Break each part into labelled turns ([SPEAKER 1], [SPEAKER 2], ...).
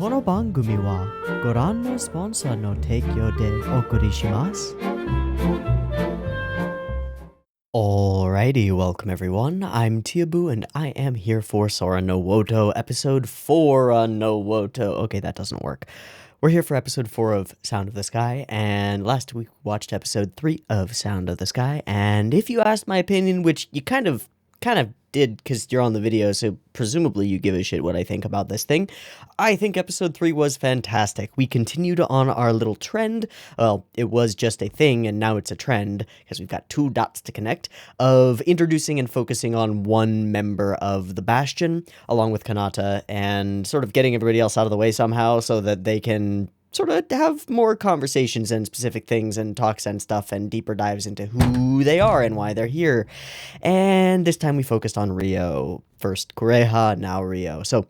[SPEAKER 1] この番組はご覧のスポンサーの提供でお送りします。Alrighty, welcome everyone. I'm Teeaboo and I am here for Sora no Woto, episode 4 no Woto. Okay, that doesn't work. We're here for episode 4 of Sound of the Sky, and last week we watched episode 3 of Sound of the Sky, and if you asked my opinion, which you kind of did because you're on the video, so presumably you give a shit what I think about this thing, I think episode 3 was fantastic. We continued on our little trend. Well, it was just a thing, and now it's a trend, because we've got 2 dots to connect, of introducing and focusing on one member of the Bastion, along with Kanata, and sort of getting everybody else out of the way somehow, so that they can sort of have more conversations and specific things and talks and stuff and deeper dives into who they are and why they're here. And this time we focused on Ryo. First Kureha, now Ryo. So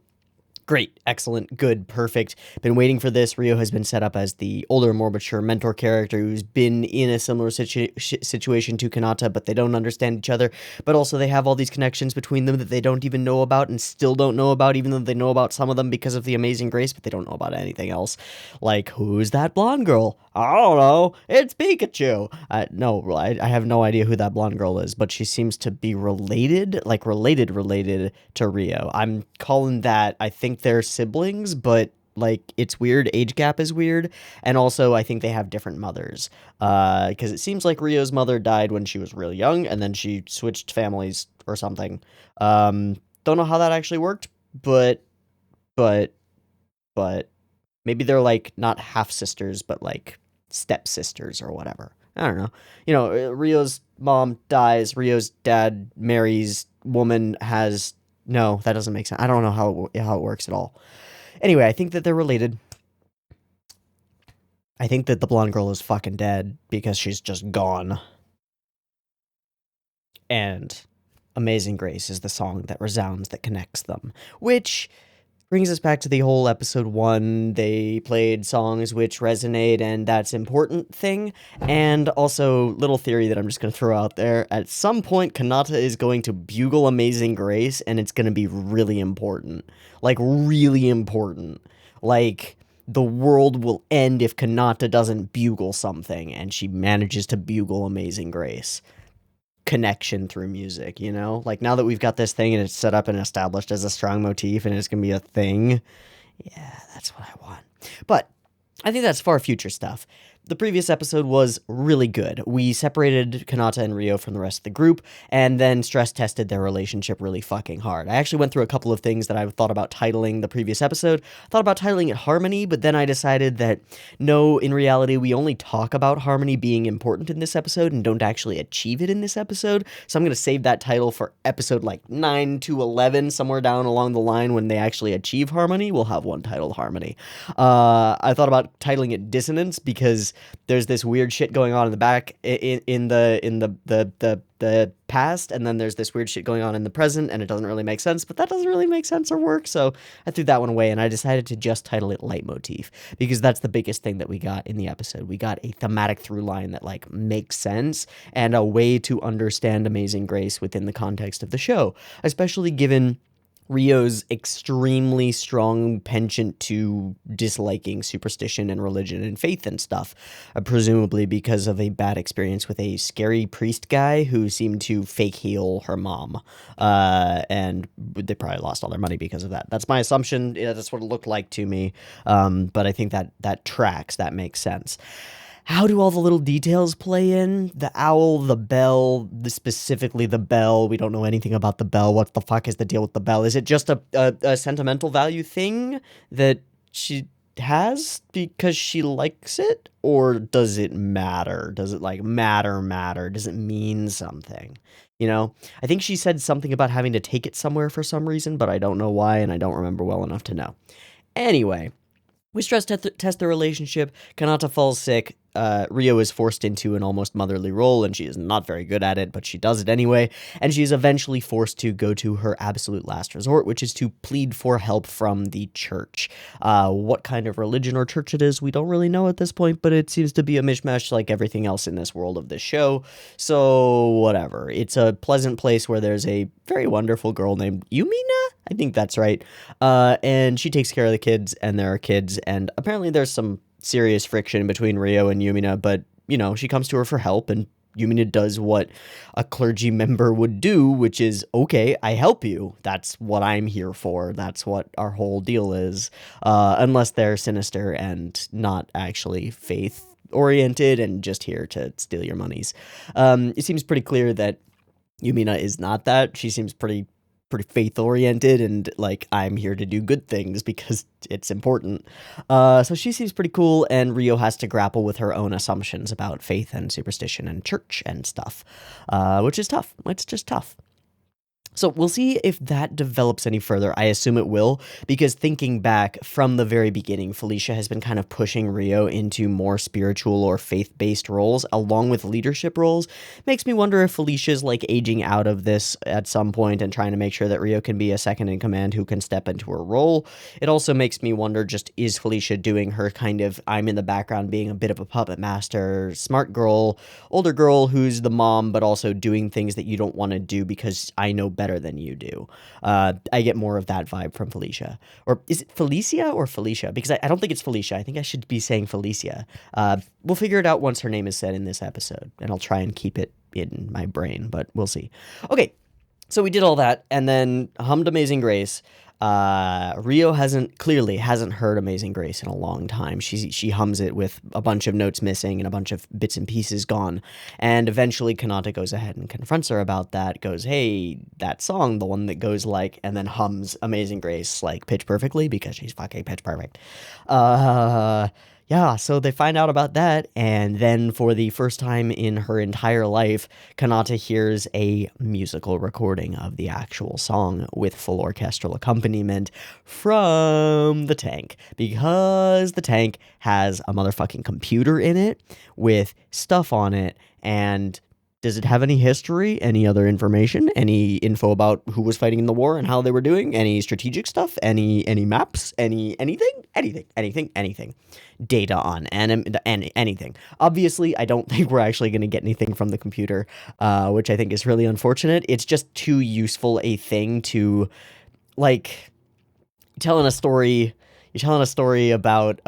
[SPEAKER 1] great, excellent, good, perfect. Been waiting for this. Ryo has been set up as the older, more mature mentor character who's been in a similar situation to Kanata, but they don't understand each other. But also they have all these connections between them that they don't even know about and still don't know about, even though they know about some of them because of the Amazing Grace, but they don't know about anything else. Like, who's that blonde girl? I don't know. It's Pikachu. No, I have no idea who that blonde girl is, but she seems to be related, like related to Ryo. I'm calling that, I think they're siblings, but like it's weird. Age gap is weird, and also I think they have different mothers. Because it seems like Ryo's mother died when she was real young, and then she switched families or something. Don't know how that actually worked, but maybe they're like not half sisters, but like stepsisters or whatever. I don't know. You know, Ryo's mom dies. Ryo's dad marries. Woman has. No, that doesn't make sense. I don't know how it works at all. Anyway, I think that they're related. I think that the blonde girl is fucking dead because she's just gone. And Amazing Grace is the song that resounds, that connects them. Which brings us back to the whole episode 1, they played songs which resonate, and that's important thing. And also, little theory that I'm just going to throw out there, at some point Kanata is going to bugle Amazing Grace, and it's going to be really important. Like, really important. Like, the world will end if Kanata doesn't bugle something, and she manages to bugle Amazing Grace. Connection through music, you know? Like, now that we've got this thing and it's set up and established as a strong motif and it's gonna be a thing, yeah, that's what I want. But I think that's far future stuff. The previous episode was really good. We separated Kanata and Ryo from the rest of the group, and then stress tested their relationship really fucking hard. I actually went through a couple of things that I thought about titling the previous episode. I thought about titling it Harmony, but then I decided that no, in reality, we only talk about harmony being important in this episode and don't actually achieve it in this episode. So I'm going to save that title for episode like 9 to 11, somewhere down along the line when they actually achieve harmony. We'll have one titled Harmony. I thought about titling it Dissonance because there's this weird shit going on in the back in the past, and then there's this weird shit going on in the present, and it doesn't really make sense, but that doesn't really make sense or work, so I threw that one away, and I decided to just title it Leitmotif, because that's the biggest thing that we got in the episode. We got a thematic through line that, like, makes sense, and a way to understand Amazing Grace within the context of the show, especially given Ryo's extremely strong penchant to disliking superstition and religion and faith and stuff, presumably because of a bad experience with a scary priest guy who seemed to fake heal her mom, and they probably lost all their money because of that. That's my assumption. Yeah, that's what it looked like to me, but I think that tracks. That makes sense. How do all the little details play in? The owl, the bell, specifically the bell. We don't know anything about the bell. What the fuck is the deal with the bell? Is it just a sentimental value thing that she has because she likes it? Or does it matter? Does it, like, matter? Does it mean something? You know? I think she said something about having to take it somewhere for some reason, but I don't know why, and I don't remember well enough to know. Anyway, we stress test the relationship. Kanata falls sick. Rio is forced into an almost motherly role, and she is not very good at it, but she does it anyway, and she is eventually forced to go to her absolute last resort, which is to plead for help from the church. What kind of religion or church it is, we don't really know at this point, but it seems to be a mishmash like everything else in this world of this show, so whatever. It's a pleasant place where there's a very wonderful girl named Yumina? I think that's right. And she takes care of the kids, and there are kids, and apparently there's some serious friction between Rio and Yumina, but, she comes to her for help, and Yumina does what a clergy member would do, which is, okay, I help you. That's what I'm here for. That's what our whole deal is. Unless they're sinister and not actually faith-oriented and just here to steal your monies. It seems pretty clear that Yumina is not that. She seems pretty faith-oriented and like, I'm here to do good things because it's important. So she seems pretty cool, and Rio has to grapple with her own assumptions about faith and superstition and church and stuff, which is tough. It's just tough. So we'll see if that develops any further. I assume it will, because thinking back from the very beginning, Felicia has been kind of pushing Rio into more spiritual or faith-based roles, along with leadership roles. Makes me wonder if Felicia's like aging out of this at some point and trying to make sure that Rio can be a second in command who can step into her role. It also makes me wonder, just is Felicia doing her kind of, I'm in the background being a bit of a puppet master, smart girl, older girl who's the mom, but also doing things that you don't want to do because I know better than you do. I get more of that vibe from Felicia. Or is it Felicia or Felicia? Because I don't think it's Felicia. I think I should be saying Felicia. We'll figure it out once her name is said in this episode, and I'll try and keep it in my brain, but we'll see. Okay, so we did all that, and then hummed Amazing Grace. Rio clearly hasn't heard Amazing Grace in a long time. She hums it with a bunch of notes missing and a bunch of bits and pieces gone. And eventually Kanata goes ahead and confronts her about that, goes, hey, that song, the one that goes like, and then hums Amazing Grace like pitch perfectly because she's fucking pitch perfect. Yeah, so they find out about that, and then for the first time in her entire life, Kanata hears a musical recording of the actual song with full orchestral accompaniment from the tank, because the tank has a motherfucking computer in it with stuff on it, and does it have any history, any other information, any info about who was fighting in the war and how they were doing, any strategic stuff, any maps, anything, data on anything. Obviously, I don't think we're actually going to get anything from the computer, which I think is really unfortunate. It's just too useful a thing to, like, telling a story. You're telling a story about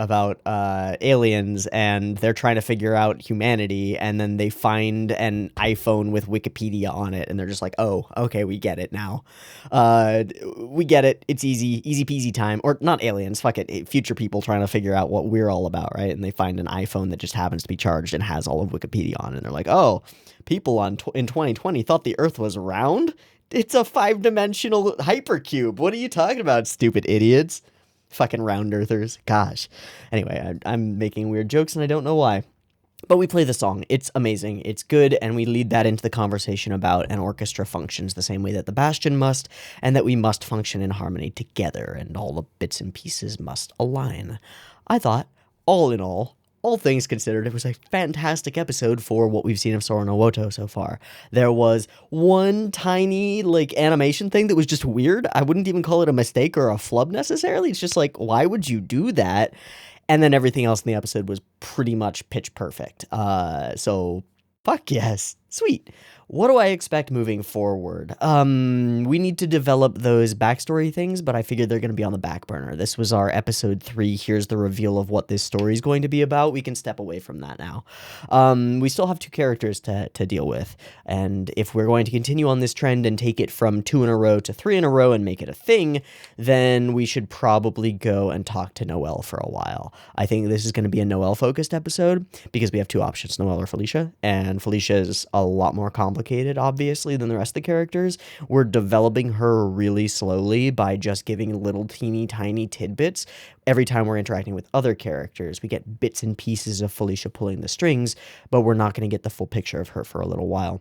[SPEAKER 1] aliens, and they're trying to figure out humanity, and then they find an iPhone with Wikipedia on it, and they're just like, oh, okay, we get it now. We get it. It's easy peasy time. Or not aliens, fuck it. Future people trying to figure out what we're all about, right? And they find an iPhone that just happens to be charged and has all of Wikipedia on it, and they're like, oh, people in 2020 thought the Earth was round? It's a 5-dimensional hypercube. What are you talking about, stupid idiots? Fucking round earthers. Gosh. Anyway, I'm making weird jokes and I don't know why. But we play the song. It's amazing. It's good. And we lead that into the conversation about an orchestra functions the same way that the Bastion must, and that we must function in harmony together, and all the bits and pieces must align. I thought, all in all things considered, it was a fantastic episode for what we've seen of Sora no Woto so far. There was one tiny, like, animation thing that was just weird. I wouldn't even call it a mistake or a flub necessarily. It's just like, why would you do that? And then everything else in the episode was pretty much pitch perfect. So, fuck yes. Sweet. What do I expect moving forward? We need to develop those backstory things, but I figured they're going to be on the back burner. This was our episode 3. Here's the reveal of what this story is going to be about. We can step away from that now. We still have 2 characters to deal with, and if we're going to continue on this trend and take it from 2 in a row to 3 in a row and make it a thing, then we should probably go and talk to Noelle for a while. I think this is going to be a Noelle-focused episode, because we have 2 options, Noelle or Felicia, and Felicia is a lot more complicated, obviously, than the rest of the characters. We're developing her really slowly by just giving little teeny tiny tidbits. Every time we're interacting with other characters, we get bits and pieces of Felicia pulling the strings, but we're not going to get the full picture of her for a little while.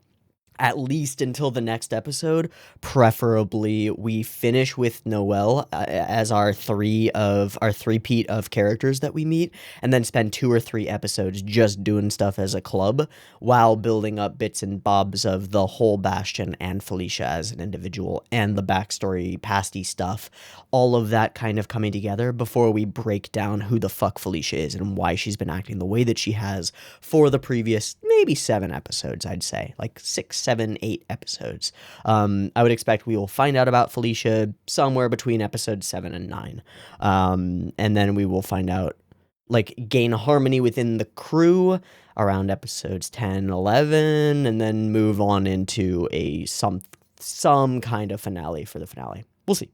[SPEAKER 1] at least until the next episode. Preferably, we finish with Noelle as our three-peat of characters that we meet, and then spend 2 or 3 episodes just doing stuff as a club while building up bits and bobs of the whole Bastion and Felicia as an individual and the backstory, pasty stuff, all of that kind of coming together before we break down who the fuck Felicia is and why she's been acting the way that she has for the previous maybe 7 episodes, I'd say, like 6, 7, 8 episodes. I would expect we will find out about Felicia somewhere between episode 7 and 9. And then we will find out, like, gain harmony within the crew around episodes 10, 11, and then move on into some kind of finale for the finale. We'll see.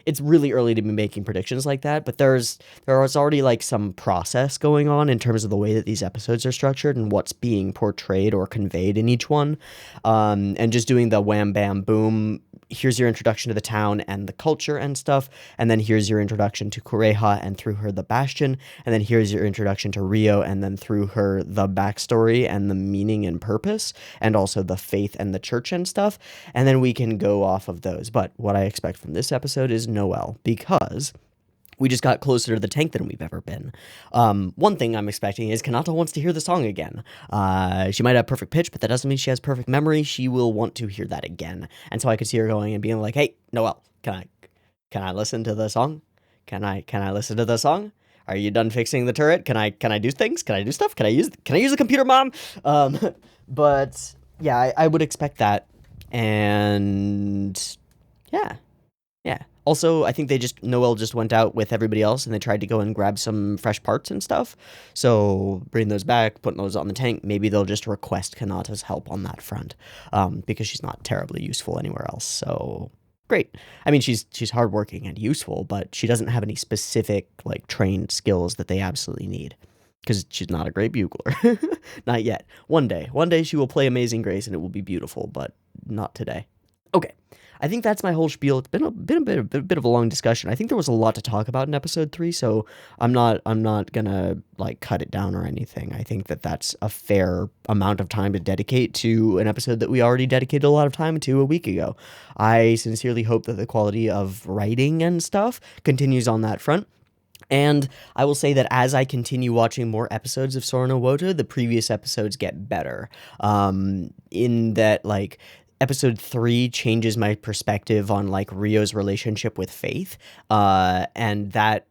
[SPEAKER 1] It's really early to be making predictions like that, but there is already like some process going on in terms of the way that these episodes are structured and what's being portrayed or conveyed in each one. And just doing the wham bam boom, here's your introduction to the town and the culture and stuff, and then here's your introduction to Kureha and through her the Bastion, and then here's your introduction to Rio and then through her the backstory and the meaning and purpose, and also the faith and the church and stuff, and then we can go off of those. But what I expect from this episode is Noelle, because we just got closer to the tank than we've ever been. One thing I'm expecting is Kanata wants to hear the song again. She might have perfect pitch, but that doesn't mean she has perfect memory. She will want to hear that again. And so I could see her going and being like, "Hey, Noelle, can I listen to the song? Can I listen to the song? Are you done fixing the turret? Can I do things? Can I do stuff? Can I use the computer, mom?" But yeah, I would expect that. And yeah. Also, I think Noelle just went out with everybody else and they tried to go and grab some fresh parts and stuff. So bringing those back, putting those on the tank, maybe they'll just request Kanata's help on that front, because she's not terribly useful anywhere else. So great. I mean, she's hardworking and useful, but she doesn't have any specific like trained skills that they absolutely need, because she's not a great bugler. Not yet. One day she will play Amazing Grace and it will be beautiful, but not today. Okay. I think that's my whole spiel. It's been a bit of a long discussion. I think there was a lot to talk about in episode 3, so I'm not gonna like cut it down or anything. I think that that's a fair amount of time to dedicate to an episode that we already dedicated a lot of time to a week ago. I sincerely hope that the quality of writing and stuff continues on that front. And I will say that as I continue watching more episodes of Sora no Woto, the previous episodes get better. In that, like, episode 3 changes my perspective on like Rio's relationship with Faith, and that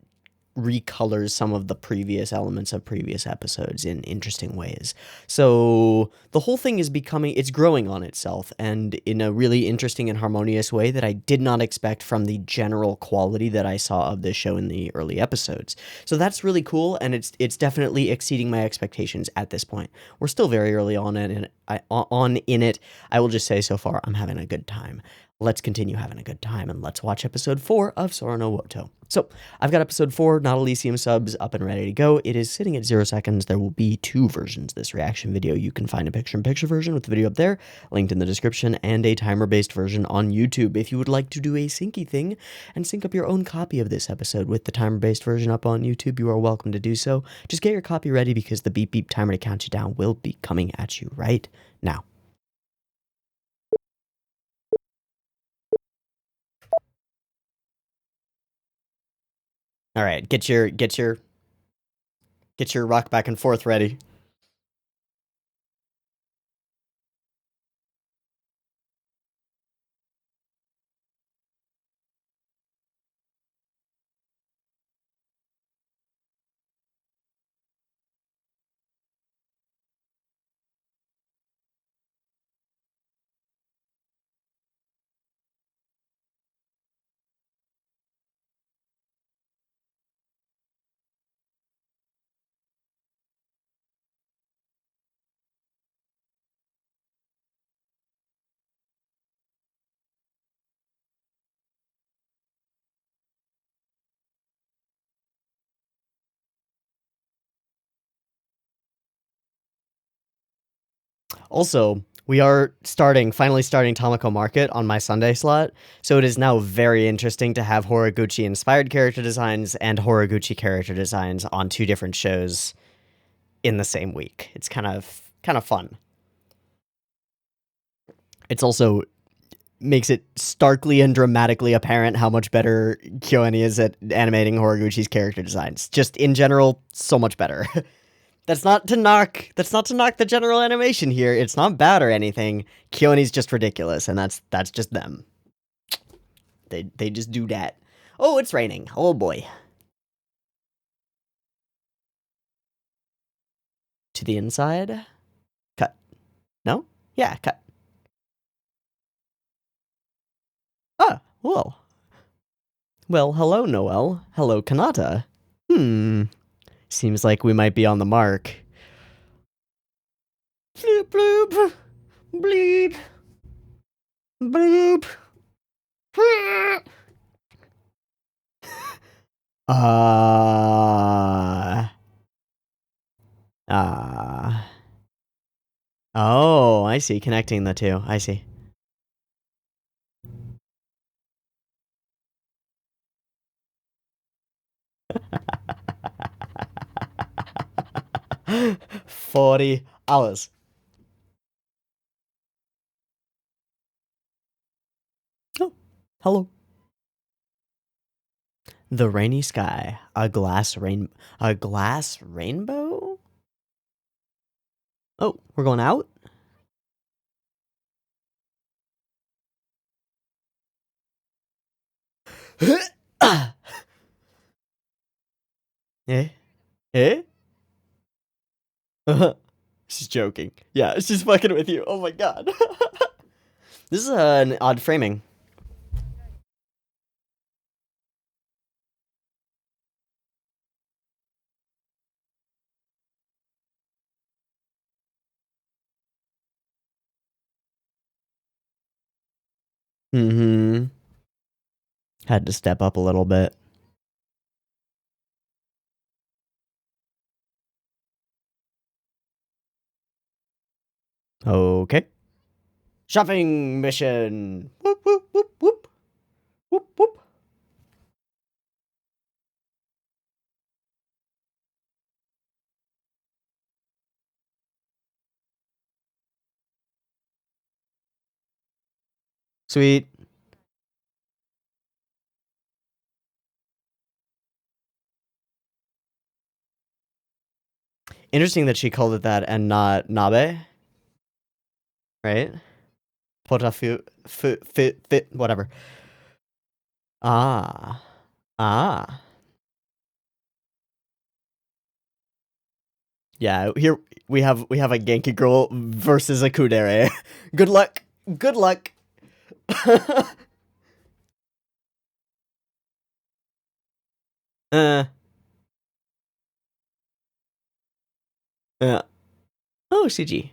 [SPEAKER 1] recolors some of the previous elements of previous episodes in interesting ways. So the whole thing is it's growing on itself, and in a really interesting and harmonious way that I did not expect from the general quality that I saw of this show in the early episodes. So that's really cool, and it's definitely exceeding my expectations at this point. We're still very early on in it. I will just say so far I'm having a good time. Let's continue having a good time, and let's watch episode 4 of Sora no Woto. So, I've got episode 4, Not Elysium subs, up and ready to go. It is sitting at 0 seconds. There will be 2 versions of this reaction video. You can find a picture-in-picture version with the video up there, linked in the description, and a timer-based version on YouTube. If you would like to do a syncy thing and sync up your own copy of this episode with the timer-based version up on YouTube, you are welcome to do so. Just get your copy ready, because the beep beep timer to count you down will be coming at you right now. All right, get your rock back and forth ready. Also, we are finally starting Tamako Market on my Sunday slot, so it is now very interesting to have Horiguchi-inspired character designs and Horiguchi character designs on 2 different shows in the same week. It's kind of fun. It's also makes it starkly and dramatically apparent how much better KyoAni is at animating Horiguchi's character designs. Just in general, so much better. That's not to knock the general animation here. It's not bad or anything. KyoAni's just ridiculous, and that's just them. They just do that. Oh, it's raining. Oh boy. To the inside? Cut. No? Yeah, cut. Ah, well. Well, hello, Noel. Hello, Kanata. Seems like we might be on the mark. Bloop, bloop. Bleep. Bloop. Oh, I see. Connecting the two. I see. $40. Oh, hello. The rainy sky. A glass rainbow? Oh, we're going out? Eh? Eh? She's joking. Yeah, she's fucking with you. Oh my god. This is an odd framing. Mm-hmm. Had to step up a little bit. Okay. Shopping mission. Whoop, whoop, whoop, whoop. Whoop, whoop. Sweet. Interesting that she called it that and not Nabe. Right? Potafu, fit, whatever. Ah. Ah. Yeah, here we have a Genki girl versus a Kudere. Good luck. Good luck. uh. Yeah. Oh, CG.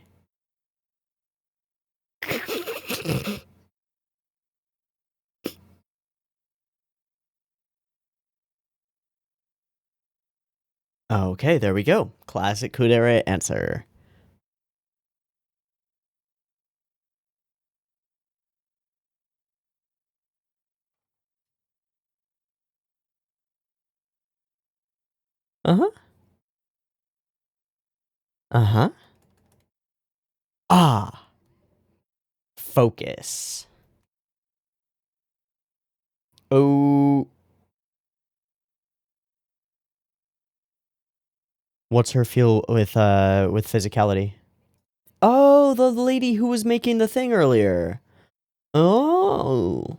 [SPEAKER 1] Okay, there we go. Classic Kudere answer. Uh-huh. Uh-huh. Ah. Focus. Oh. What's her feel with physicality? Oh, the lady who was making the thing earlier. Oh.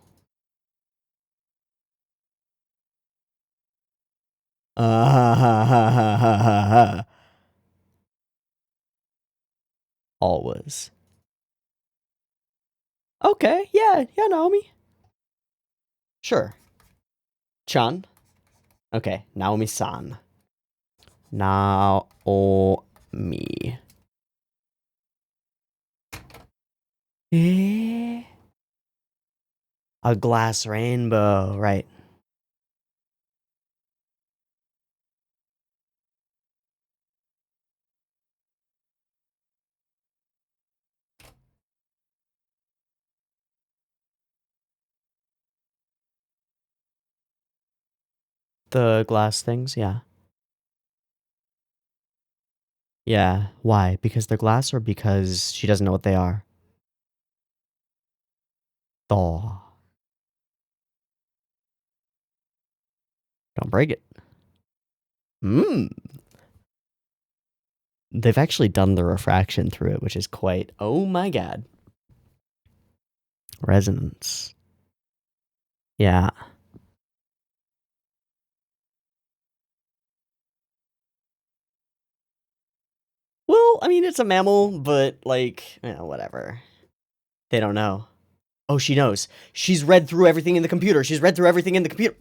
[SPEAKER 1] Always. Okay, yeah, Naomi. Sure. Chan. Okay, Naomi-san. Naomi. Eh? A glass rainbow, right. The glass things, yeah. Yeah, why? Because they're glass or because she doesn't know what they are? Thaw. Don't break it. Mmm. They've actually done the refraction through it, which is quite... Oh my god. Resonance. Yeah. Well, I mean, it's a mammal, but, like, whatever. They don't know. Oh, she knows. She's read through everything in the computer. She's read through everything in the computer.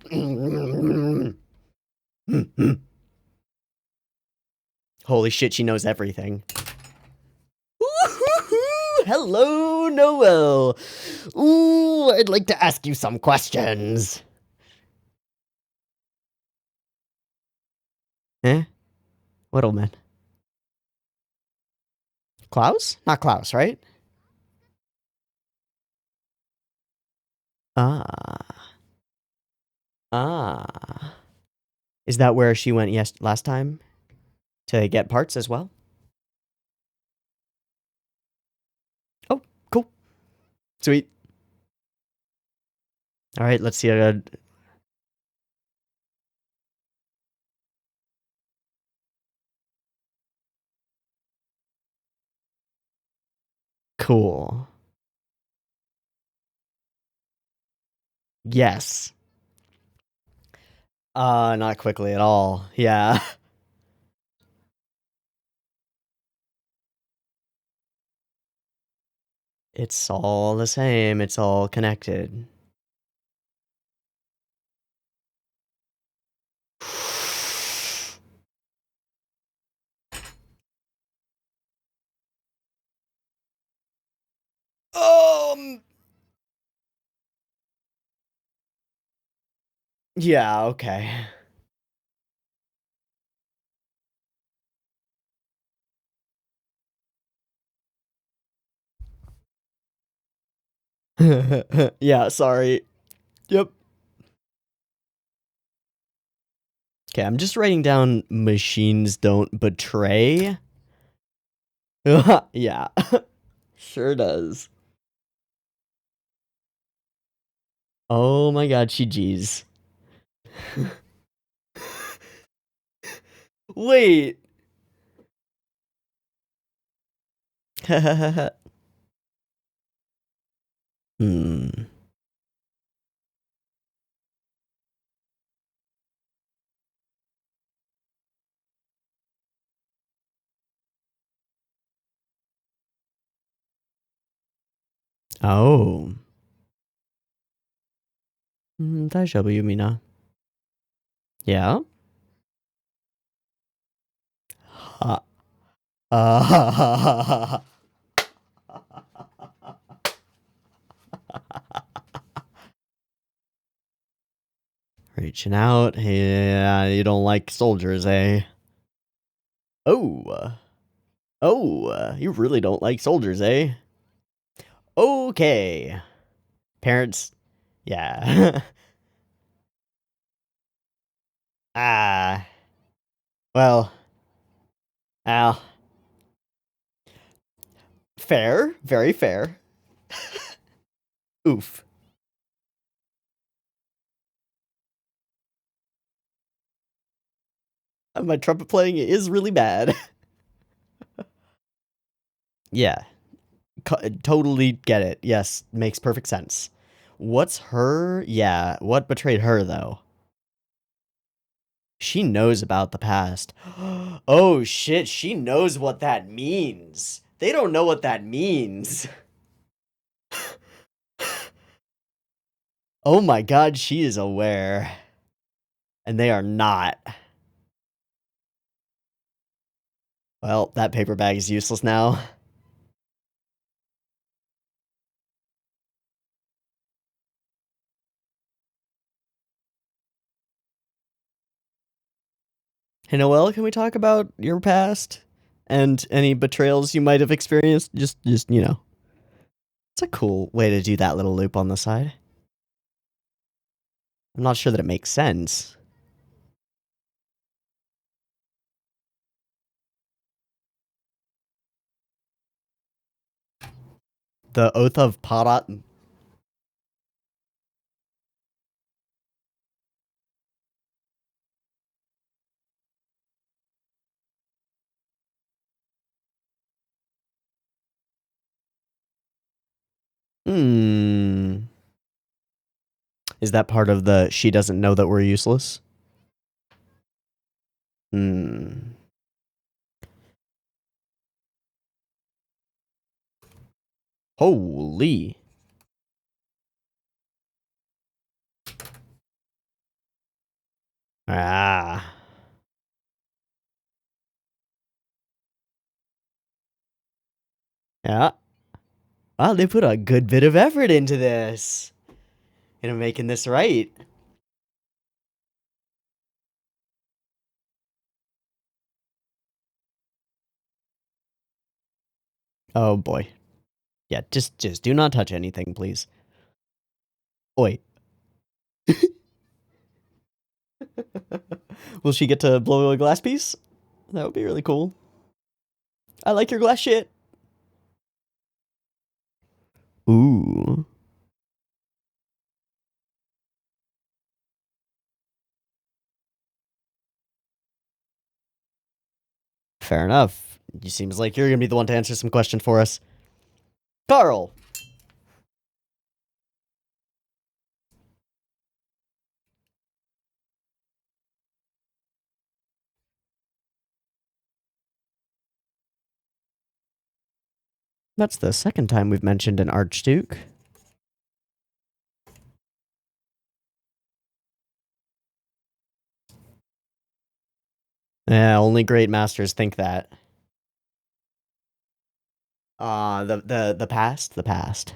[SPEAKER 1] Holy shit, she knows everything. Hello, Noel. Ooh, I'd like to ask you some questions. Eh? What old man? Klaus? Not Klaus, right? Ah. Ah. Is that where she went last time? To get parts as well? Oh, cool. Sweet. Alright, let's see. Cool. Yes. Not quickly at all. Yeah. It's all the same. It's all connected. Yeah, okay. Yeah, sorry. Yep. Okay, I'm just writing down machines don't betray. Yeah. Sure does. Oh my god, she G's. Wait. Hmm. Oh. 大丈夫、ユミナ。Yeah? Ha. Reaching out. Yeah, you don't like soldiers, eh? Oh. Oh, you really don't like soldiers, eh? Okay. Parents. Yeah. Ah. Well. Al. Fair. Very fair. Oof. My trumpet playing is really bad. Yeah. Totally get it. Yes. Makes perfect sense. What's her? Yeah. What betrayed her, though? She knows about the past. Oh, shit. She knows what that means. They don't know what that means. Oh my god, she is aware. And they are not. Well, that paper bag is useless now. Hey, Noelle, can we talk about your past? And any betrayals you might have experienced? Just, it's a cool way to do that little loop on the side. I'm not sure that it makes sense. The Oath of Parat... Hmm. Is that part of the she doesn't know that we're useless? Hmm. Holy. Ah. Yeah. Wow, they put a good bit of effort into this. Into making this right. Oh boy. Yeah, just do not touch anything, please. Oi. Will she get to blow a glass piece? That would be really cool. I like your glass shit. Ooh. Fair enough. It seems like you're gonna be the one to answer some questions for us. Carl! That's the second time we've mentioned an Archduke. Yeah, only great masters think that. The past? The past.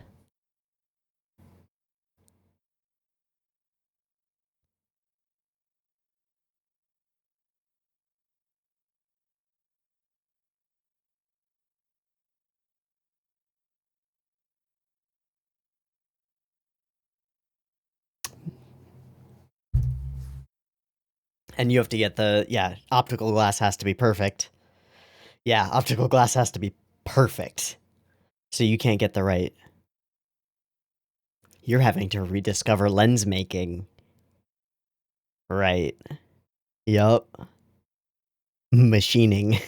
[SPEAKER 1] And you have to get optical glass has to be perfect. Yeah, optical glass has to be perfect. So you can't get the right. You're having to rediscover lens making. Right. Yup. Machining.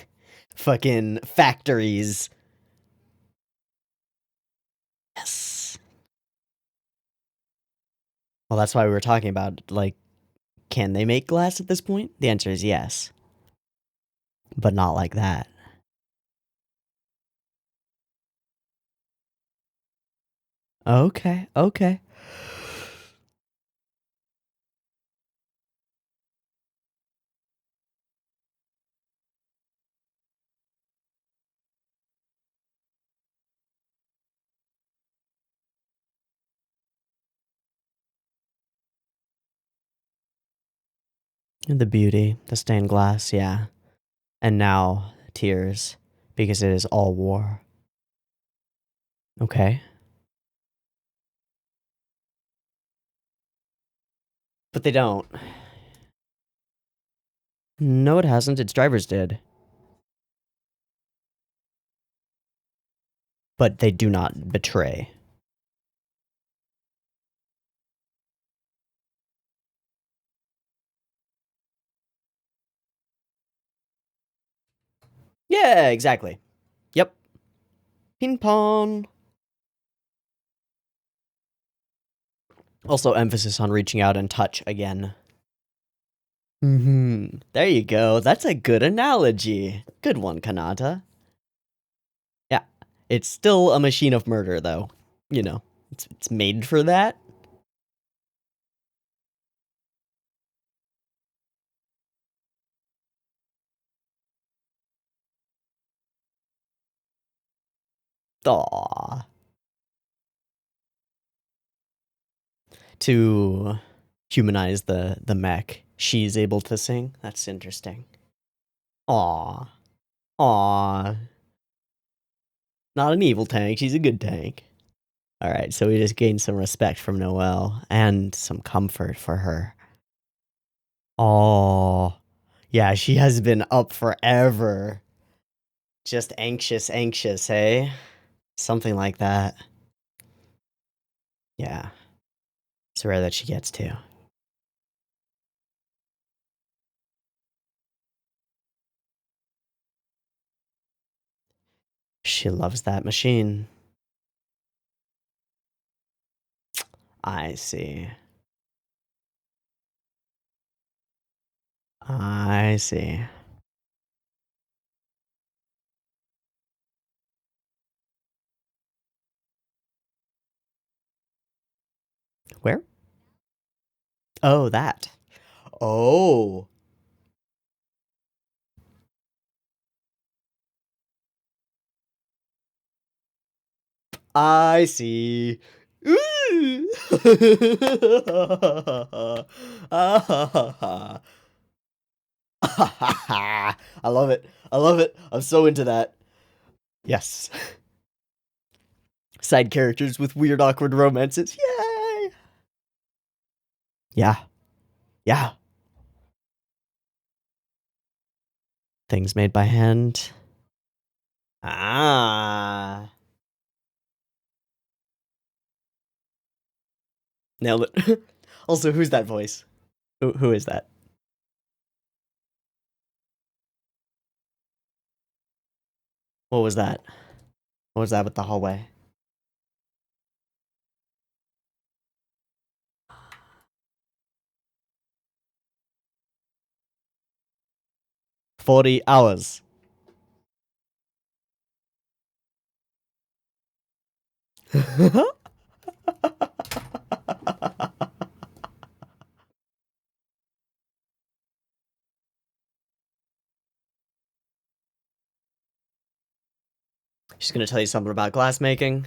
[SPEAKER 1] Fucking factories. Yes. Well, that's why we were talking about, like, can they make glass at this point? The answer is yes. But not like that. Okay, okay. The beauty, the stained glass, yeah. And now, tears, because it is all war. Okay. But they don't. No, it hasn't. Its drivers did. But they do not betray. Yeah, exactly. Yep. Ping pong. Also, emphasis on reaching out and touch again. There you go. That's a good analogy. Good one, Kanata. Yeah. It's still a machine of murder, though. You know, it's made for that. Aww. To humanize the mech, she's able to sing. That's interesting. Aww. Aww. Not an evil tank, she's a good tank. Alright, so we just gained some respect from Noelle and some comfort for her. Oh, yeah, she has been up forever. Just anxious, hey? Something like that. Yeah. It's rare that she gets to. She loves that machine. I see. I see. Where? Oh, that. Oh. I see. Ooh. I love it. I love it. I'm so into that. Yes. Side characters with weird, awkward romances. Yay! Yeah. Yeah. Things made by hand. Ah. Nailed it. Also, who's that voice? Who is that? What was that? What was that with the hallway? 40 hours. She's gonna tell you something about glass making.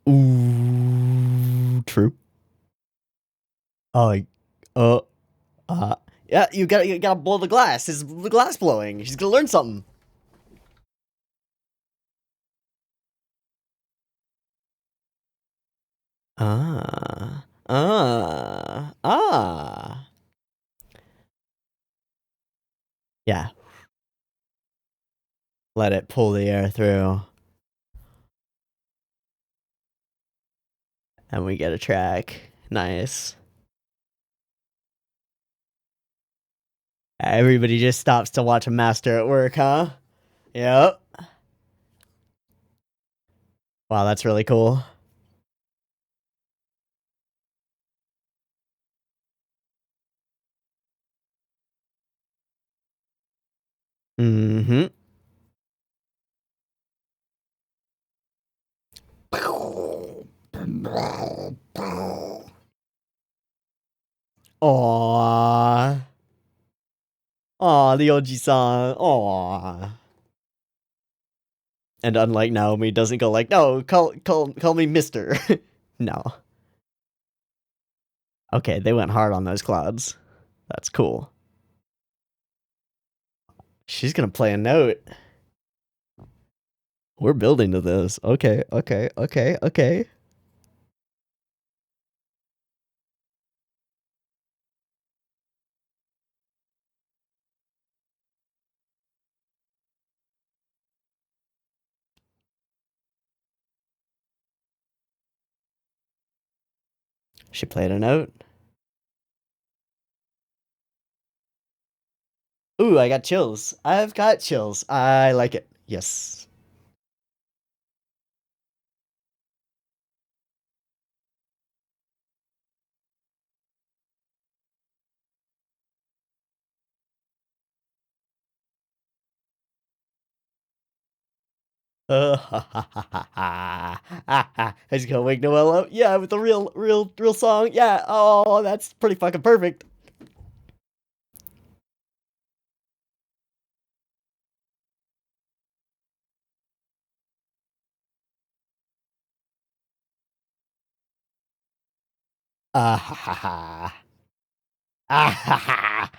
[SPEAKER 1] Ooh, true. Oh, yeah, you gotta blow the glass. Is the glass blowing? She's gonna learn something. Ah. Yeah. Let it pull the air through. And we get a track. Nice. Everybody just stops to watch a master at work, huh? Yep. Wow, that's really cool. Mm-hmm. Aww. Aw, the Oji-san. Aw. And unlike Naomi, doesn't go like, no, call me Mister. No. Okay, they went hard on those clouds. That's cool. She's gonna play a note. We're building to this. Okay. She played a note. Ooh, I got chills. I've got chills. I like it. Yes. I just gonna wake Noelle up. Yeah, with the real song. Yeah. Oh, that's pretty fucking perfect. Ah ha ha ha. Ah ha ha.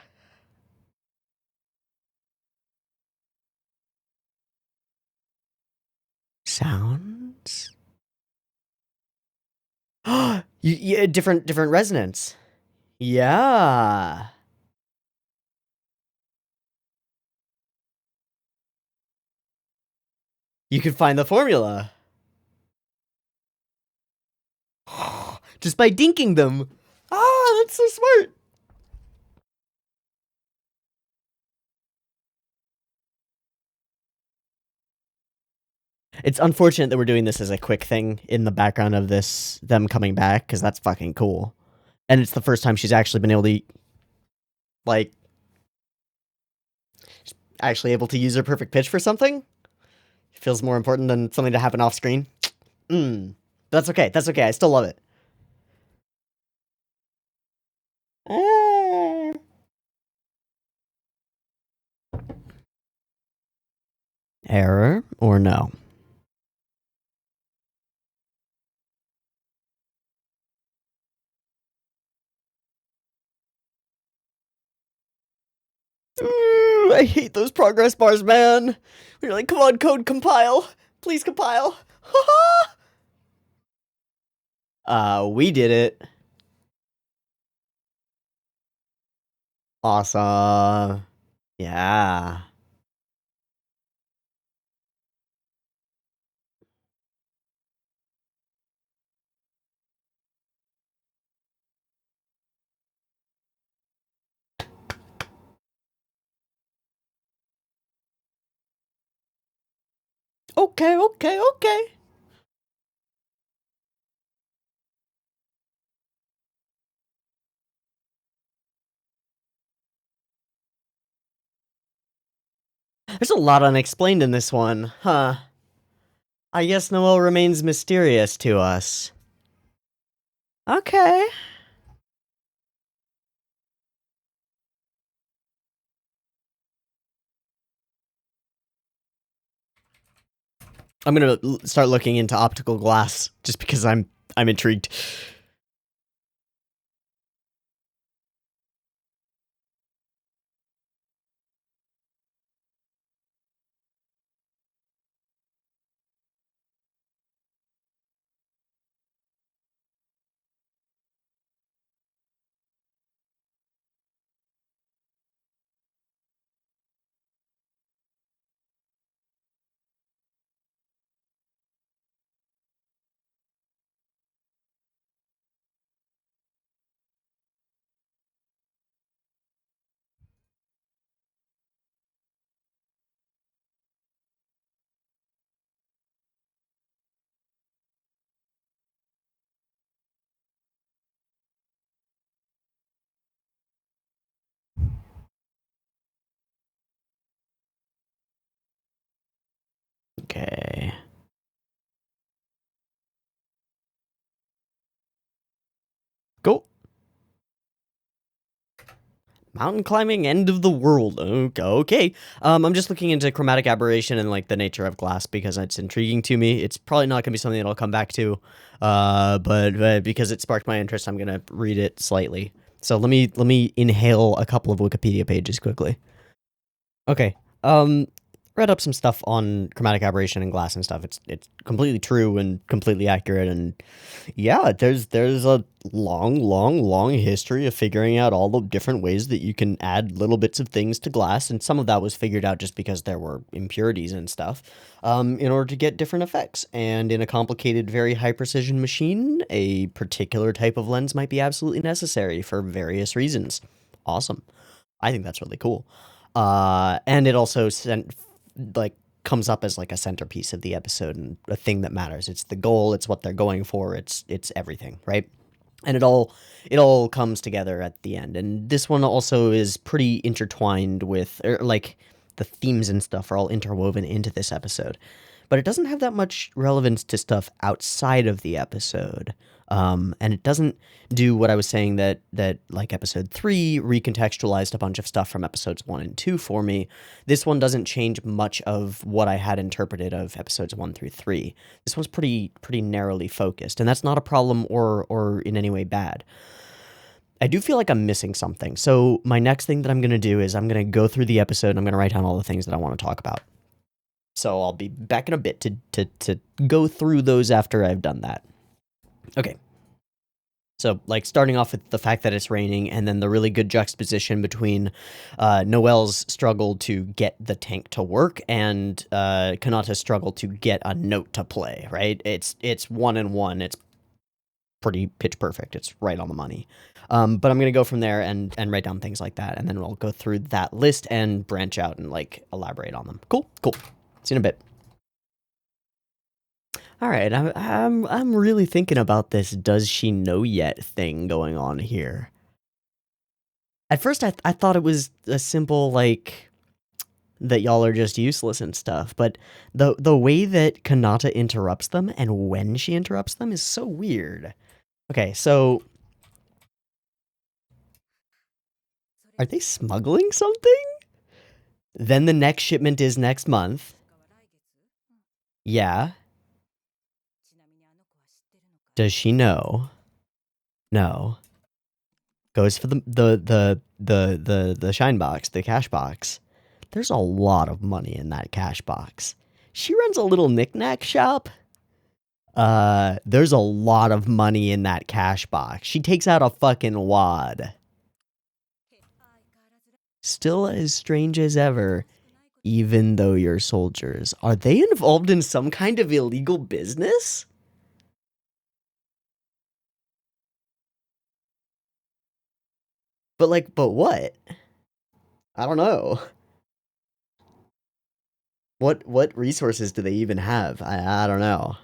[SPEAKER 1] Sounds. Yeah, different resonance. Yeah. You could find the formula. Just by dinking them. Ah, that's so smart. It's unfortunate that we're doing this as a quick thing in the background of them coming back, because that's fucking cool. And it's the first time she's actually been able to, like, actually able to use her perfect pitch for something. It feels more important than something to happen off screen. That's okay. That's okay. I still love it. Error or no? I hate those progress bars, man. We're like, come on, code, compile. Please compile. We did it. Awesome. Yeah. Okay, okay, okay. There's a lot unexplained in this one, huh? I guess Noel remains mysterious to us. Okay. I'm gonna start looking into optical glass just because I'm intrigued. Okay. Go. Mountain climbing, end of the world. Okay. I'm just looking into chromatic aberration and like the nature of glass because it's intriguing to me. It's probably not gonna be something that I'll come back to, but because it sparked my interest, I'm gonna read it slightly. So let me inhale a couple of Wikipedia pages quickly. Okay. Read up some stuff on chromatic aberration and glass and stuff. It's completely true and completely accurate, and yeah, there's a long history of figuring out all the different ways that you can add little bits of things to glass, and some of that was figured out just because there were impurities and stuff, in order to get different effects. And in a complicated, very high precision machine, a particular type of lens might be absolutely necessary for various reasons. Awesome. I think that's really cool. And it also like comes up as like a centerpiece of the episode and a thing that matters. It's the goal, it's what they're going for, it's everything, right? And it all comes together at the end. And this one also is pretty intertwined with like the themes and stuff are all interwoven into this episode. But it doesn't have that much relevance to stuff outside of the episode. And it doesn't do what I was saying that like episode 3 recontextualized a bunch of stuff from episodes 1 and 2 for me. This one doesn't change much of what I had interpreted of episodes 1 through 3. This one's pretty narrowly focused, and that's not a problem or in any way bad. I do feel like I'm missing something. So my next thing that I'm going to do is I'm going to go through the episode and I'm going to write down all the things that I want to talk about. So I'll be back in a bit to go through those after I've done that. Okay. So, like, starting off with the fact that it's raining, and then the really good juxtaposition between Noelle's struggle to get the tank to work and Kanata's struggle to get a note to play, right? It's 1 and 1. It's pretty pitch perfect. It's right on the money. But I'm going to go from there and write down things like that, and then we'll go through that list and branch out and, like, elaborate on them. Cool? Cool. See you in a bit. All right, I'm really thinking about this does she know yet thing going on here. At first I thought it was a simple like that y'all are just useless and stuff, but the way that Kanata interrupts them and when she interrupts them is so weird. Okay, so are they smuggling something? Then the next shipment is next month. Yeah. Does she know? No. Goes for the shine box, the cash box. There's a lot of money in that cash box. She runs a little knick-knack shop. There's a lot of money in that cash box. She takes out a fucking wad. Still as strange as ever, even though you're soldiers. Are they involved in some kind of illegal business? But what? I don't know. What resources do they even have? I don't know.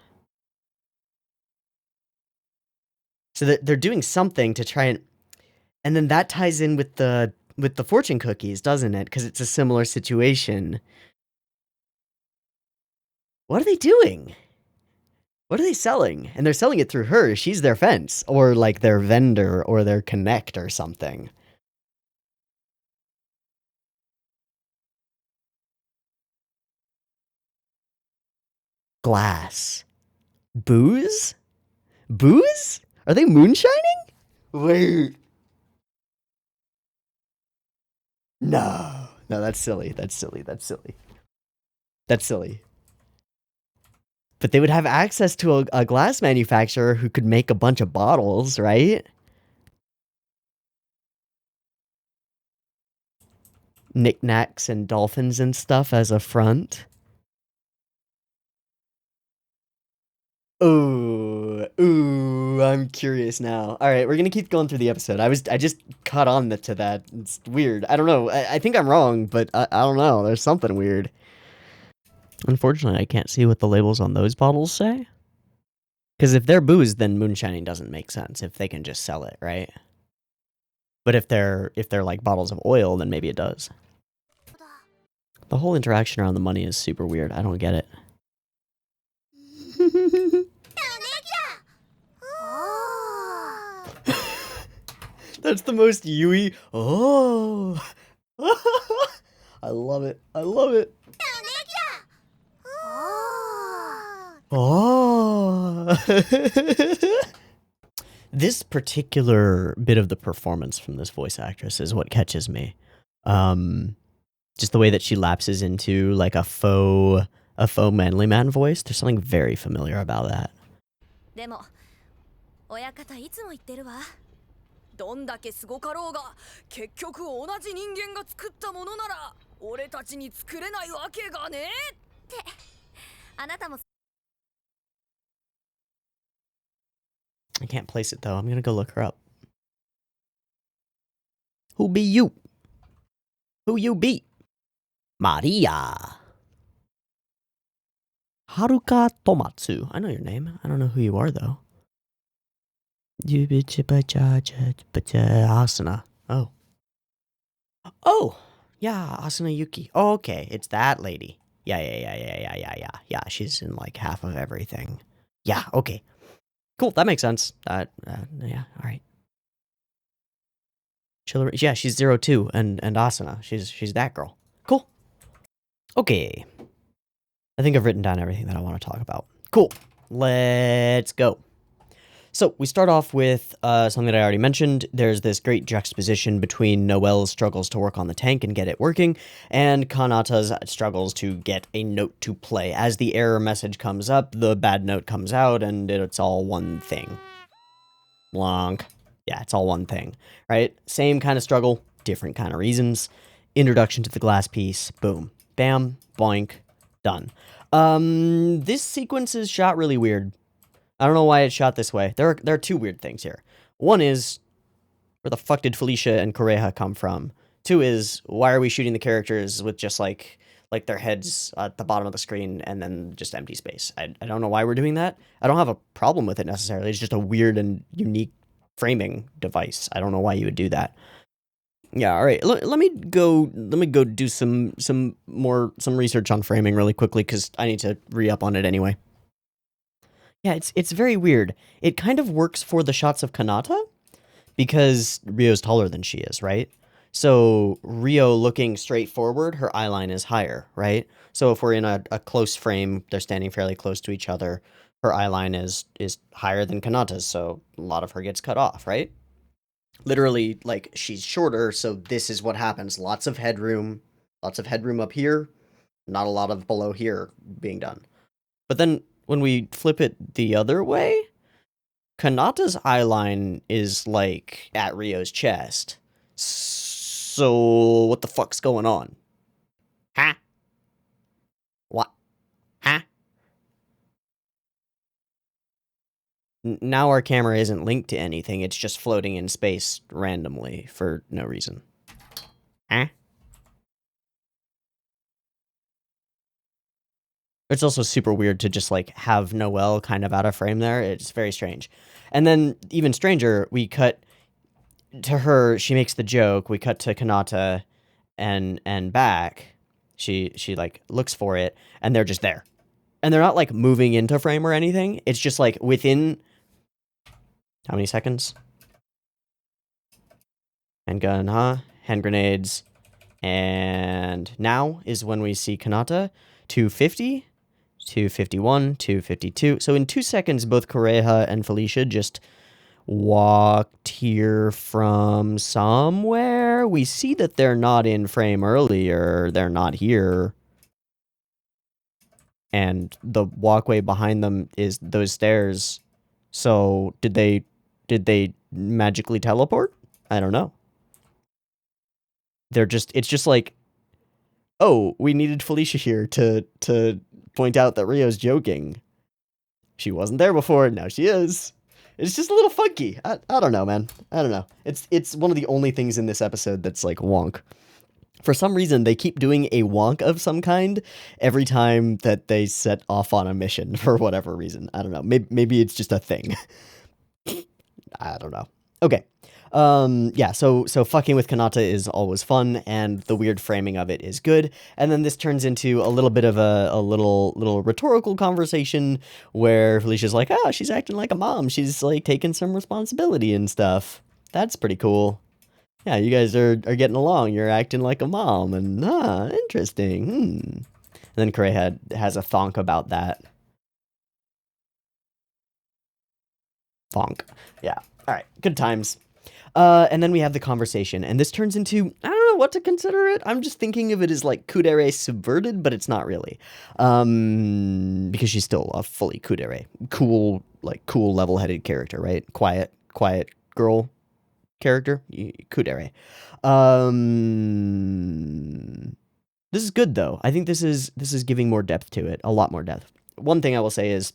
[SPEAKER 1] So they're doing something to try and then that ties in with the fortune cookies, doesn't it? Because it's a similar situation. What are they doing? What are they selling? And they're selling it through her. She's their fence, or like their vendor, or their connect, or something. Glass. Booze? Booze? Are they moonshining? Wait. No. No, that's silly. That's silly. That's silly. That's silly. But they would have access to a glass manufacturer who could make a bunch of bottles, right? Knickknacks and dolphins and stuff as a front. Ooh, I'm curious now. All right, we're gonna keep going through the episode. I just caught on to that. It's weird. I don't know. I think I'm wrong, but I don't know. There's something weird. Unfortunately, I can't see what the labels on those bottles say. Because if they're booze, then moonshining doesn't make sense if they can just sell it, right? But if they're like bottles of oil, then maybe it does. The whole interaction around the money is super weird. I don't get it. That's the most Yui. Oh. I love it. I love it. Oh. This particular bit of the performance from this voice actress is what catches me. Just the way that she lapses into like a faux manly man voice. There's something very familiar about that.
[SPEAKER 2] でも親方いつも言ってるわ。どんだけすごかろうが結局同じ人間が作ったものなら俺たちに作れないわけがねってあなたも
[SPEAKER 1] I can't place it though. I'm gonna go look her up. Who be you? Who you be? Maria. Haruka Tomatsu. I know your name. I don't know who you are though. Asuna. Oh. Oh! Yeah, Asuna Yuki. Oh, okay. It's that lady. Yeah. She's in like half of everything. Yeah, okay. Cool, that makes sense. Yeah, alright. Yeah, she's 02 and Asuna. She's that girl. Cool. Okay. I think I've written down everything that I want to talk about. Cool. Let's go. So we start off with something that I already mentioned. There's this great juxtaposition between Noelle's struggles to work on the tank and get it working, and Kanata's struggles to get a note to play. As the error message comes up, the bad note comes out, and it's all one thing. Blank. Yeah, it's all one thing, right? Same kind of struggle, different kind of reasons. Introduction to the glass piece, boom. Bam, boink, done. This sequence is shot really weird. I don't know why it's shot this way. There are two weird things here. One is, where the fuck did Felicia and Correja come from? Two is, why are we shooting the characters with just, like like their heads at the bottom of the screen and then just empty space. I don't know why we're doing that. I don't have a problem with it necessarily. It's just a weird and unique framing device. I don't know why you would do that. Yeah, all right. Let me go do some research on framing really quickly cuz I need to re-up on it anyway. Yeah, it's very weird. It kind of works for the shots of Kanata because Ryo's taller than she is, right? So Ryo looking straight forward, her eye line is higher, right? So if we're in a close frame, they're standing fairly close to each other, her eye line is higher than Kanata's, so a lot of her gets cut off, right? Literally, like, she's shorter, so this is what happens. Lots of headroom up here, not a lot of below here being done. But then when we flip it the other way, Kanata's eye line is, like, at Ryo's chest. So, what the fuck's going on? Huh? What? Huh? Now our camera isn't linked to anything, it's just floating in space randomly for no reason. Huh? It's also super weird to just, like, have Noelle kind of out of frame there. It's very strange. And then, even stranger, we cut to her, she makes the joke, we cut to Kanata and back. She like, looks for it, and they're just there. And they're not, like, moving into frame or anything. It's just, like, within... How many seconds? Handgun, huh? Hand grenades. And now is when we see Kanata. 250... 251, 252. So in 2 seconds, both Kureha and Felicia just walked here from somewhere. We see that they're not in frame earlier. They're not here. And the walkway behind them is those stairs. So did they magically teleport? I don't know. It's just like, oh, we needed Felicia here to point out that Ryo's joking. She wasn't there before, now she is. It's just a little funky. I don't know, man. I don't know. It's one of the only things in this episode that's like wonk. For some reason, they keep doing a wonk of some kind every time that they set off on a mission for whatever reason. I don't know. Maybe it's just a thing. I don't know. Okay. Yeah, so fucking with Kanata is always fun, and the weird framing of it is good. And then this turns into a little bit of a little rhetorical conversation where Felicia's like, oh, she's acting like a mom. She's like taking some responsibility and stuff. That's pretty cool. Yeah, you guys are getting along. You're acting like a mom, and interesting. And then Kureha has a thonk about that. Thonk. Yeah. All right. Good times. And then we have the conversation, and this turns into, I don't know what to consider it. I'm just thinking of it as like Kudere subverted, but it's not really. Because she's still a fully Kudere. Cool, level-headed character, right? Quiet girl character. Kudere. This is good, though. I think this is giving more depth to it. A lot more depth. One thing I will say is,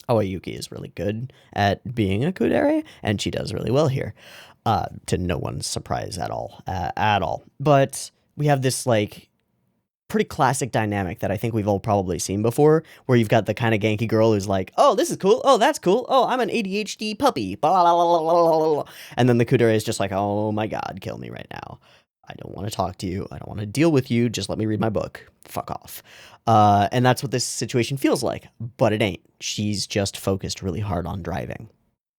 [SPEAKER 1] Aoyuki is really good at being a kudere, and she does really well here, to no one's surprise at all. But we have this, like, pretty classic dynamic that I think we've all probably seen before, where you've got the kind of Genki girl who's like, oh, this is cool, oh, that's cool, oh, I'm an ADHD puppy, blah, blah, blah, blah, blah, blah. And then the kudere is just like, oh my god, kill me right now. I don't want to talk to you. I don't want to deal with you. Just let me read my book. Fuck off. And that's what this situation feels like. But it ain't. She's just focused really hard on driving.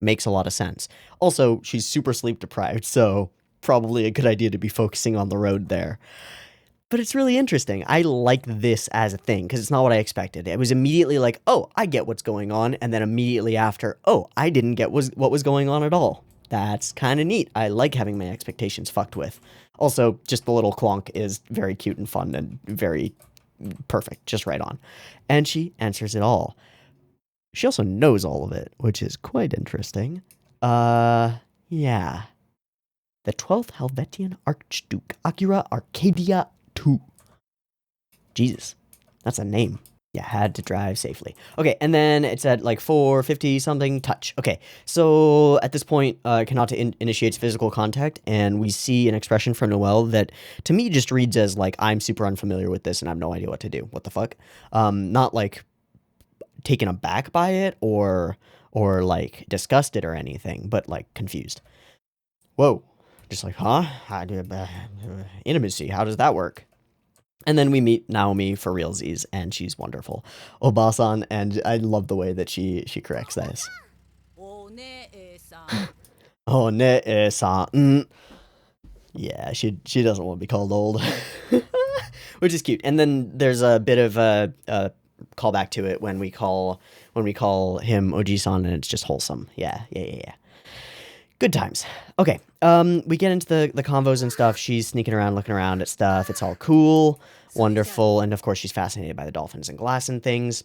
[SPEAKER 1] Makes a lot of sense. Also, she's super sleep deprived, so probably a good idea to be focusing on the road there. But it's really interesting. I like this as a thing, because it's not what I expected. It was immediately like, oh, I get what's going on. And then immediately after, oh, I didn't get what was going on at all. That's kind of neat. I like having my expectations fucked with. Also, just the little clonk is very cute and fun and very perfect, just right on. And she answers it all. She also knows all of it, which is quite interesting. Yeah. The 12th Helvetian Archduke, Akira Arcadia II. Jesus, that's a name. Yeah, had to drive safely. Okay, and then it's at like 450 something touch. Okay, so at this point, Kanata initiates physical contact, and we see an expression from Noelle that to me just reads as like, I'm super unfamiliar with this and I have no idea what to do. What the fuck? Not like taken aback by it or like disgusted or anything, but like confused. Whoa. Just like, huh? Intimacy, how does that work? And then we meet Naomi for realsies, and she's wonderful. Obasan, and I love the way that she corrects this. Oh, ne-san. Yeah, she doesn't want to be called old. Which is cute. And then there's a bit of a callback to it when we call him Oji-san, and it's just wholesome. Yeah. Good times. Okay, we get into the convos and stuff. She's sneaking around, looking around at stuff. It's all cool, wonderful, and of course she's fascinated by the dolphins and glass and things.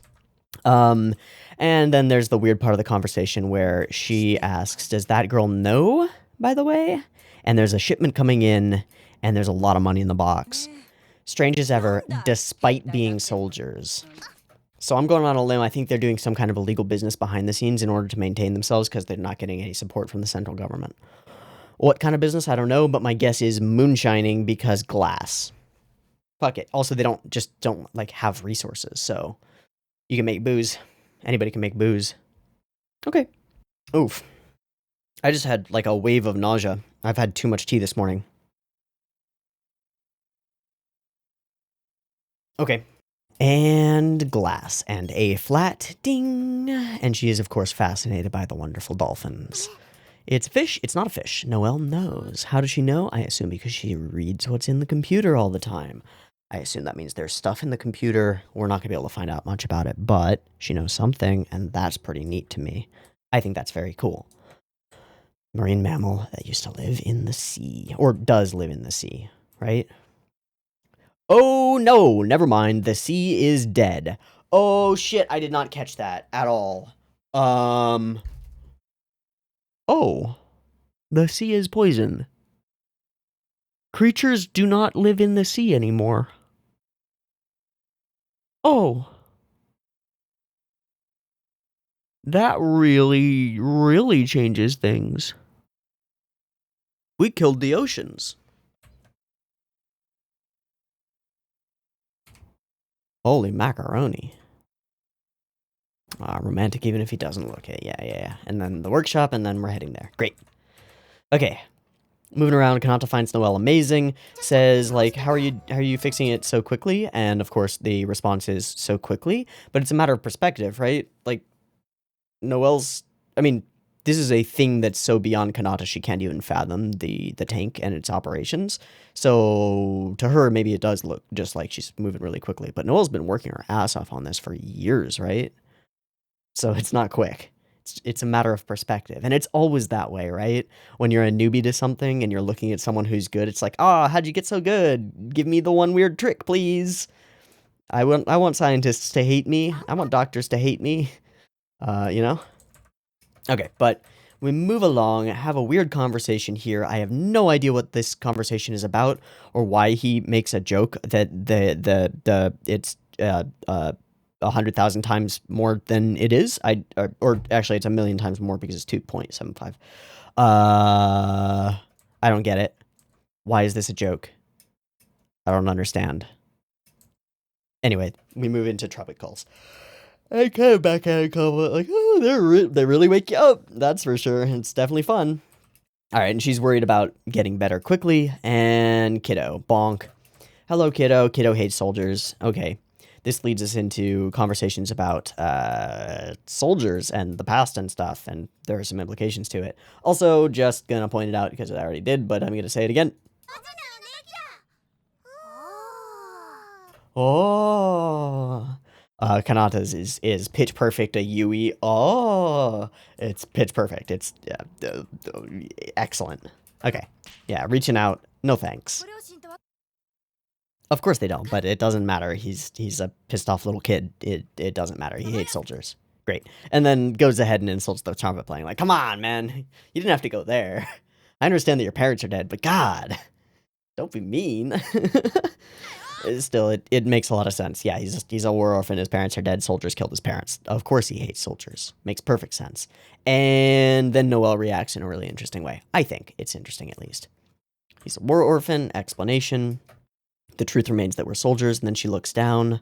[SPEAKER 1] And then there's the weird part of the conversation where she asks, does that girl know, by the way? And there's a shipment coming in, and there's a lot of money in the box. Strange as ever, despite being soldiers. So I'm going on a limb. I think they're doing some kind of illegal business behind the scenes in order to maintain themselves because they're not getting any support from the central government. What kind of business? I don't know, but my guess is moonshining because glass. Fuck it. Also, they don't like have resources, so you can make booze. Anybody can make booze. Okay. Oof. I just had like a wave of nausea. I've had too much tea this morning. Okay. And glass, and a flat ding. And she is, of course, fascinated by the wonderful dolphins. It's a fish. It's not a fish. Noelle knows. How does she know? I assume because she reads what's in the computer all the time. I assume that means there's stuff in the computer. We're not going to be able to find out much about it, but she knows something, and that's pretty neat to me. I think that's very cool. Marine mammal that used to live in the sea, or does live in the sea, right? Oh, no, never mind. The sea is dead. Oh, shit, I did not catch that at all. Oh, the sea is poison. Creatures do not live in the sea anymore. Oh. That really, really changes things. We killed the oceans. Holy macaroni. Romantic even if he doesn't look it. Yeah. And then the workshop, and then we're heading there. Great. Okay. Moving around, Kanata finds Noelle amazing, says, like, how are you fixing it so quickly? And, of course, the response is so quickly, but it's a matter of perspective, right? Like, Noelle's, I mean, this is a thing that's so beyond Kanata she can't even fathom the tank and its operations. So to her, maybe it does look just like she's moving really quickly. But Noelle's been working her ass off on this for years, right? So it's not quick. It's a matter of perspective. And it's always that way, right? When you're a newbie to something and you're looking at someone who's good, it's like, how'd you get so good? Give me the one weird trick, please. I want scientists to hate me. I want doctors to hate me. You know? Okay, but we move along, have a weird conversation here. I have no idea what this conversation is about or why he makes a joke that it's 100,000 times more than it is. Or actually it's 1,000,000 times more because it's 2.75. I don't get it. Why is this a joke? I don't understand. Anyway, we move into tropicals. I kind of back at a comment like, oh, they really wake you up. That's for sure. It's definitely fun. All right, and she's worried about getting better quickly. And Kiddo, bonk. Hello, Kiddo. Kiddo hates soldiers. Okay, this leads us into conversations about soldiers and the past and stuff, and there are some implications to it. Also, just gonna point it out because I already did, but I'm gonna say it again. Oh. Kanata's is pitch perfect, a Yui. Oh, it's pitch perfect. It's excellent. Okay. Yeah, reaching out. No thanks. Of course they don't, but it doesn't matter. He's a pissed off little kid. It doesn't matter. He hates soldiers. Great. And then goes ahead and insults the trumpet playing. Like, come on, man. You didn't have to go there. I understand that your parents are dead, but God, don't be mean. Still, it makes a lot of sense. Yeah, he's a war orphan. His parents are dead. Soldiers killed his parents. Of course he hates soldiers. Makes perfect sense. And then Noelle reacts in a really interesting way. I think it's interesting, at least. He's a war orphan. Explanation. The truth remains that we're soldiers. And then she looks down.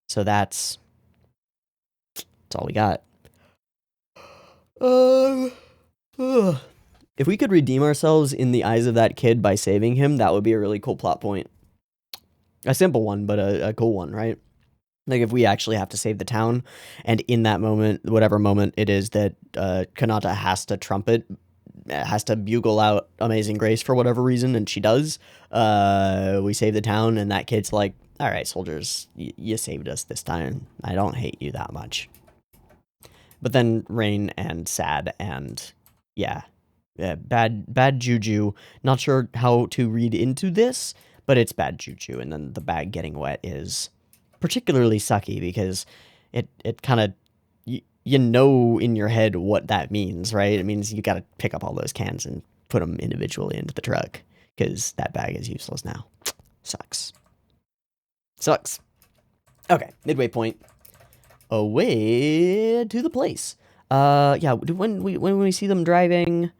[SPEAKER 1] So that's all we got. If we could redeem ourselves in the eyes of that kid by saving him, that would be a really cool plot point. A simple one, but a cool one, right? Like, if we actually have to save the town, and in that moment, whatever moment it is that Kanata has to trumpet, has to bugle out Amazing Grace for whatever reason, and she does, we save the town, and that kid's like, all right, soldiers, you saved us this time. I don't hate you that much. But then Rain and Sad and, bad juju. Not sure how to read into this, but it's bad juju, and then the bag getting wet is particularly sucky because it kind of, you know in your head what that means, right? It means you got to pick up all those cans and put them individually into the truck because that bag is useless now. Sucks. Okay, midway point. Away to the place. When we see them driving,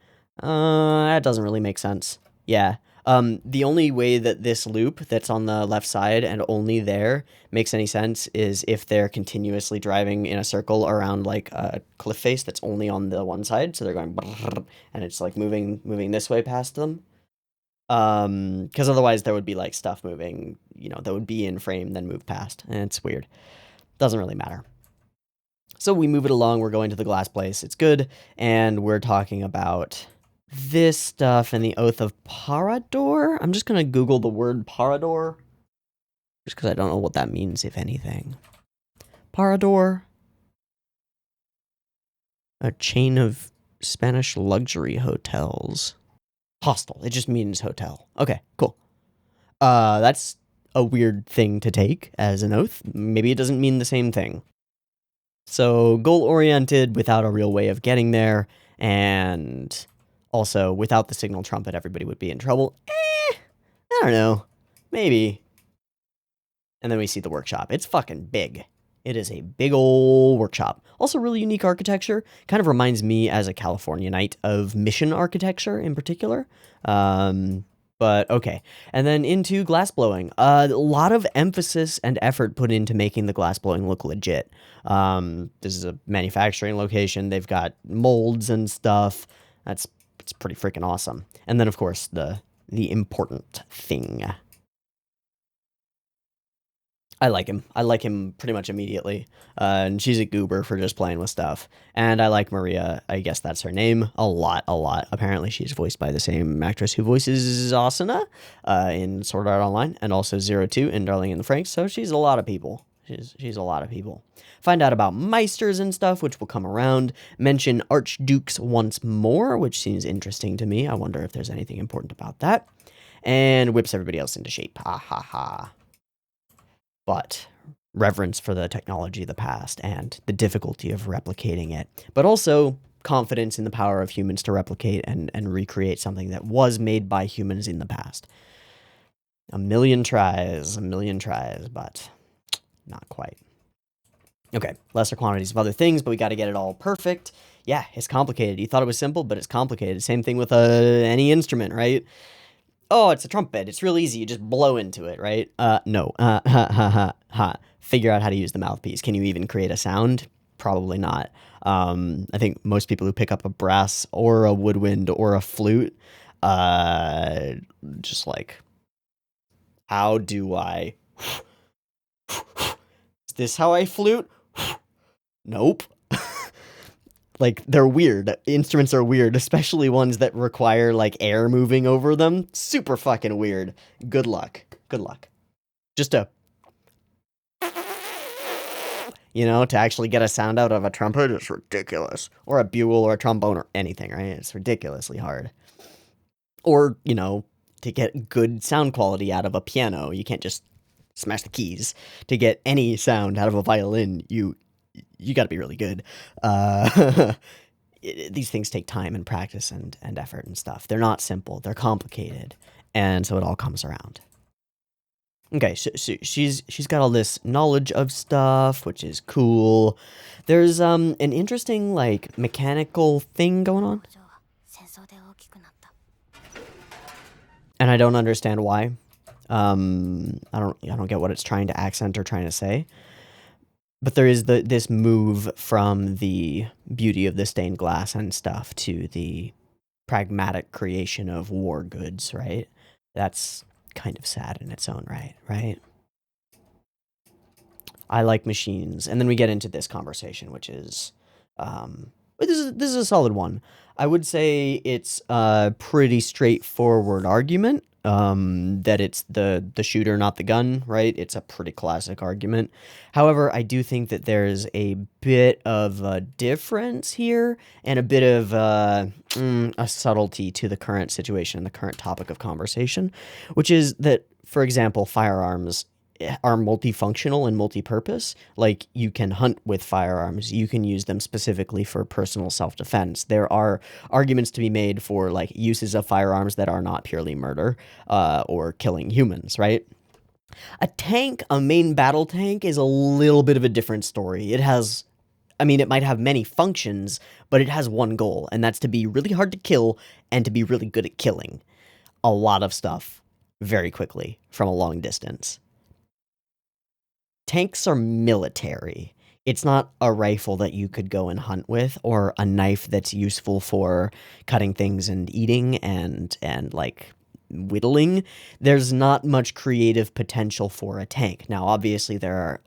[SPEAKER 1] that doesn't really make sense. Yeah. The only way that this loop that's on the left side and only there makes any sense is if they're continuously driving in a circle around like a cliff face that's only on the one side. So they're going and it's like moving this way past them. Because otherwise there would be like stuff moving, that would be in frame, then move past. And it's weird. Doesn't really matter. So we move it along. We're going to the glass place. It's good. And we're talking about this stuff and the Oath of Parador. I'm just going to Google the word Parador. Just because I don't know what that means, if anything. Parador. A chain of Spanish luxury hotels. Hostel. It just means hotel. Okay, cool. That's a weird thing to take as an oath. Maybe it doesn't mean the same thing. So, goal-oriented without a real way of getting there, and also, without the signal trumpet, everybody would be in trouble. I don't know. Maybe. And then we see the workshop. It's fucking big. It is a big ol' workshop. Also, really unique architecture. Kind of reminds me, as a Californianite, of mission architecture in particular. But okay. And then into glass blowing. A lot of emphasis and effort put into making the glass blowing look legit. This is a manufacturing location. They've got molds and stuff. It's pretty freaking awesome. And then, of course, the important thing. I like him. I like him pretty much immediately. And she's a goober for just playing with stuff. And I like Maria, I guess that's her name, a lot. Apparently she's voiced by the same actress who voices Asuna in Sword Art Online, and also 02 in Darling in the Franxx, so she's a lot of people. She's a lot of people. Find out about Meisters and stuff, which will come around. Mention Archdukes once more, which seems interesting to me. I wonder if there's anything important about that. And whips everybody else into shape. Ha ha ha. But reverence for the technology of the past and the difficulty of replicating it. But also confidence in the power of humans to replicate and recreate something that was made by humans in the past. A million tries, but not quite. Okay, lesser quantities of other things, but we got to get it all perfect. Yeah, it's complicated. You thought it was simple, but it's complicated. Same thing with any instrument, right? Oh, it's a trumpet. It's real easy. You just blow into it, right? No. Figure out how to use the mouthpiece. Can you even create a sound? Probably not. I think most people who pick up a brass or a woodwind or a flute, just like, how do I... Is this how I flute? Nope. Like, they're weird. Instruments are weird, especially ones that require, like, air moving over them. Super fucking weird. Good luck. Just to actually get a sound out of a trumpet is ridiculous. Or a bugle or a trombone or anything, right? It's ridiculously hard. Or, to get good sound quality out of a piano, you can't just smash the keys. To get any sound out of a violin, you got to be really good. These things take time and practice and effort and stuff. They're not simple. They're complicated. And so it all comes around. Okay, so she's got all this knowledge of stuff, which is cool. There's an interesting like mechanical thing going on, and I don't understand why. I don't get what it's trying to accent or trying to say. But there is this move from the beauty of the stained glass and stuff to the pragmatic creation of war goods, right? That's kind of sad in its own right, right? I like machines. And then we get into this conversation, which is, this is a solid one. I would say it's a pretty straightforward argument, that it's the shooter, not the gun, right? It's a pretty classic argument. However, I do think that there's a bit of a difference here and a bit of a subtlety to the current situation, the current topic of conversation, which is that, for example, firearms are multifunctional and multi-purpose. Like, you can hunt with firearms, you can use them specifically for personal self-defense. There are arguments to be made for like uses of firearms that are not purely murder or killing humans, right? A tank, a main battle tank, is a little bit of a different story. It has, I mean, it might have many functions, but it has one goal, and that's to be really hard to kill and to be really good at killing a lot of stuff very quickly from a long distance. Tanks are military. It's not a rifle that you could go and hunt with, or a knife that's useful for cutting things and eating and like whittling. There's not much creative potential for a tank. Now, obviously, there are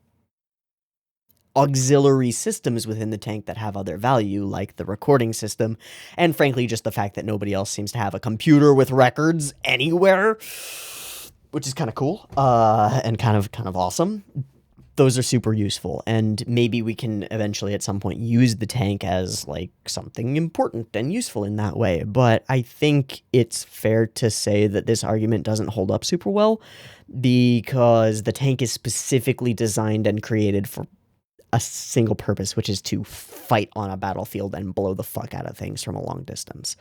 [SPEAKER 1] auxiliary systems within the tank that have other value, like the recording system, and frankly, just the fact that nobody else seems to have a computer with records anywhere, which is kind of cool, and kind of awesome. Those are super useful, and maybe we can eventually at some point use the tank as like something important and useful in that way. But I think it's fair to say that this argument doesn't hold up super well, because the tank is specifically designed and created for a single purpose, which is to fight on a battlefield and blow the fuck out of things from a long distance.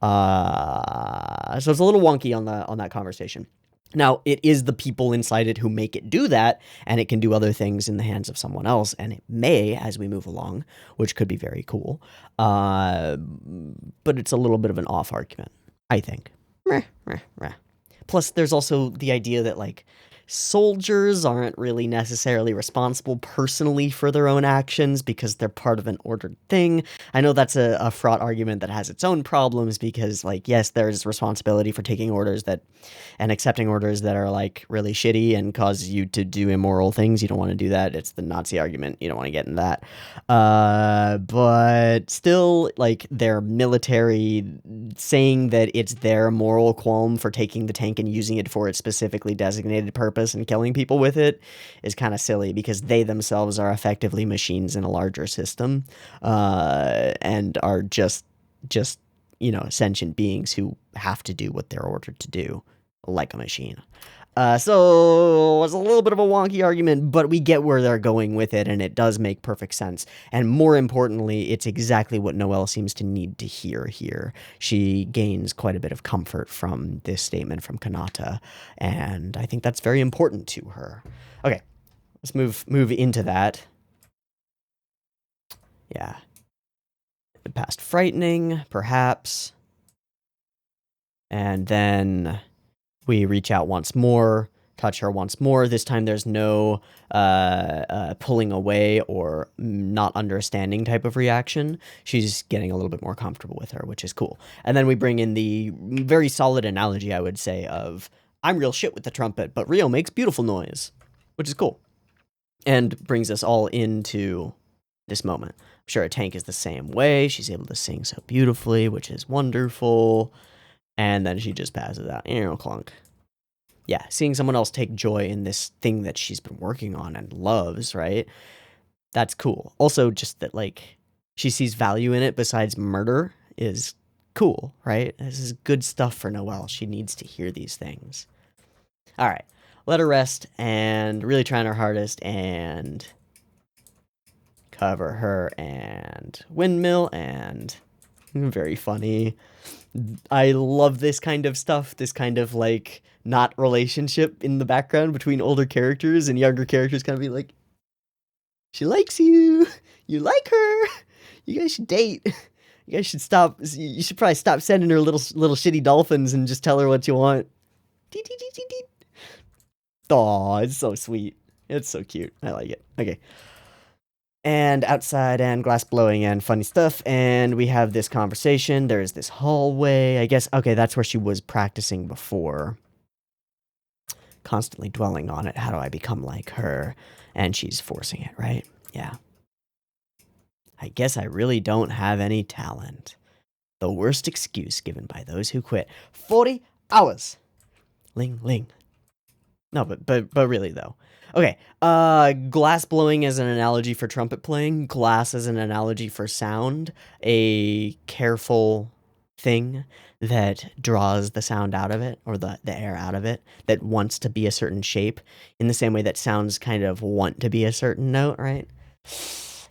[SPEAKER 1] So it's a little wonky on that conversation. Now, it is the people inside it who make it do that, and it can do other things in the hands of someone else, and it may as we move along, which could be very cool. But it's a little bit of an off argument, I think. Plus, there's also the idea that, like, soldiers aren't really necessarily responsible personally for their own actions because they're part of an ordered thing. I know that's a fraught argument that has its own problems because, like, yes, there's responsibility for taking orders and accepting orders that are, like, really shitty and cause you to do immoral things. You don't want to do that. It's the Nazi argument. You don't want to get in that. But still, like, their military saying that it's their moral qualm for taking the tank and using it for its specifically designated purpose and killing people with it is kind of silly, because they themselves are effectively machines in a larger system, and are just sentient beings who have to do what they're ordered to do, like a machine. So it's a little bit of a wonky argument, but we get where they're going with it, and it does make perfect sense. And more importantly, it's exactly what Noelle seems to need to hear here. She gains quite a bit of comfort from this statement from Kanata, and I think that's very important to her. Okay, let's move into that. Yeah. Past frightening, perhaps. And then we reach out once more, touch her once more. This time there's no pulling away or not understanding type of reaction. She's getting a little bit more comfortable with her, which is cool. And then we bring in the very solid analogy, I would say, of I'm real shit with the trumpet, but Rio makes beautiful noise, which is cool. And brings us all into this moment. I'm sure a tank is the same way. She's able to sing so beautifully, which is wonderful. And then she just passes out. Clunk. Yeah, seeing someone else take joy in this thing that she's been working on and loves, right? That's cool. Also, just that, like, she sees value in it besides murder is cool, right? This is good stuff for Noelle. She needs to hear these things. All right, let her rest and really trying her hardest and cover her and windmill and very funny. I love this kind of stuff, this kind of like not relationship in the background between older characters and younger characters kind of be like, she likes you, you like her, you guys should date. You guys should stop. You should probably stop sending her little shitty dolphins and just tell her what you want. Aw, it's so sweet. It's so cute. I like it. Okay. And outside and glass blowing and funny stuff. And we have this conversation. There's this hallway. I guess, okay, that's where she was practicing before. Constantly dwelling on it. How do I become like her? And she's forcing it, right? Yeah. I guess I really don't have any talent. The worst excuse given by those who quit. 40 hours. Ling, ling. No, but really though. Okay, glass blowing as an analogy for trumpet playing, glass as an analogy for sound, a careful thing that draws the sound out of it, or the air out of it, that wants to be a certain shape, in the same way that sounds kind of want to be a certain note, right?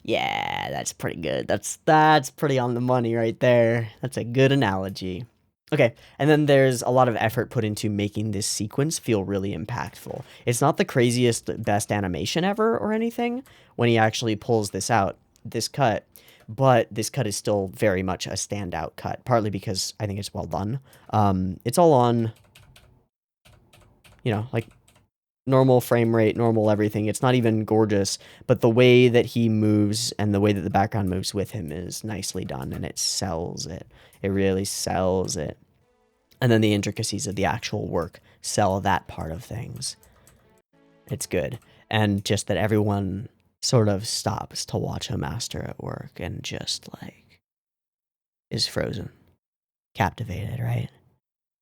[SPEAKER 1] Yeah, that's pretty good. That's pretty on the money right there. That's a good analogy. Okay, and then there's a lot of effort put into making this sequence feel really impactful. It's not the craziest, best animation ever or anything when he actually pulls this out, this cut, but this cut is still very much a standout cut, partly because I think it's well done. It's all on, you know, like normal frame rate, normal everything. It's not even gorgeous, but the way that he moves and the way that the background moves with him is nicely done, and it sells it. It really sells it. And then the intricacies of the actual work sell that part of things. It's good. And just that everyone sort of stops to watch a master at work and just like is frozen, captivated, right?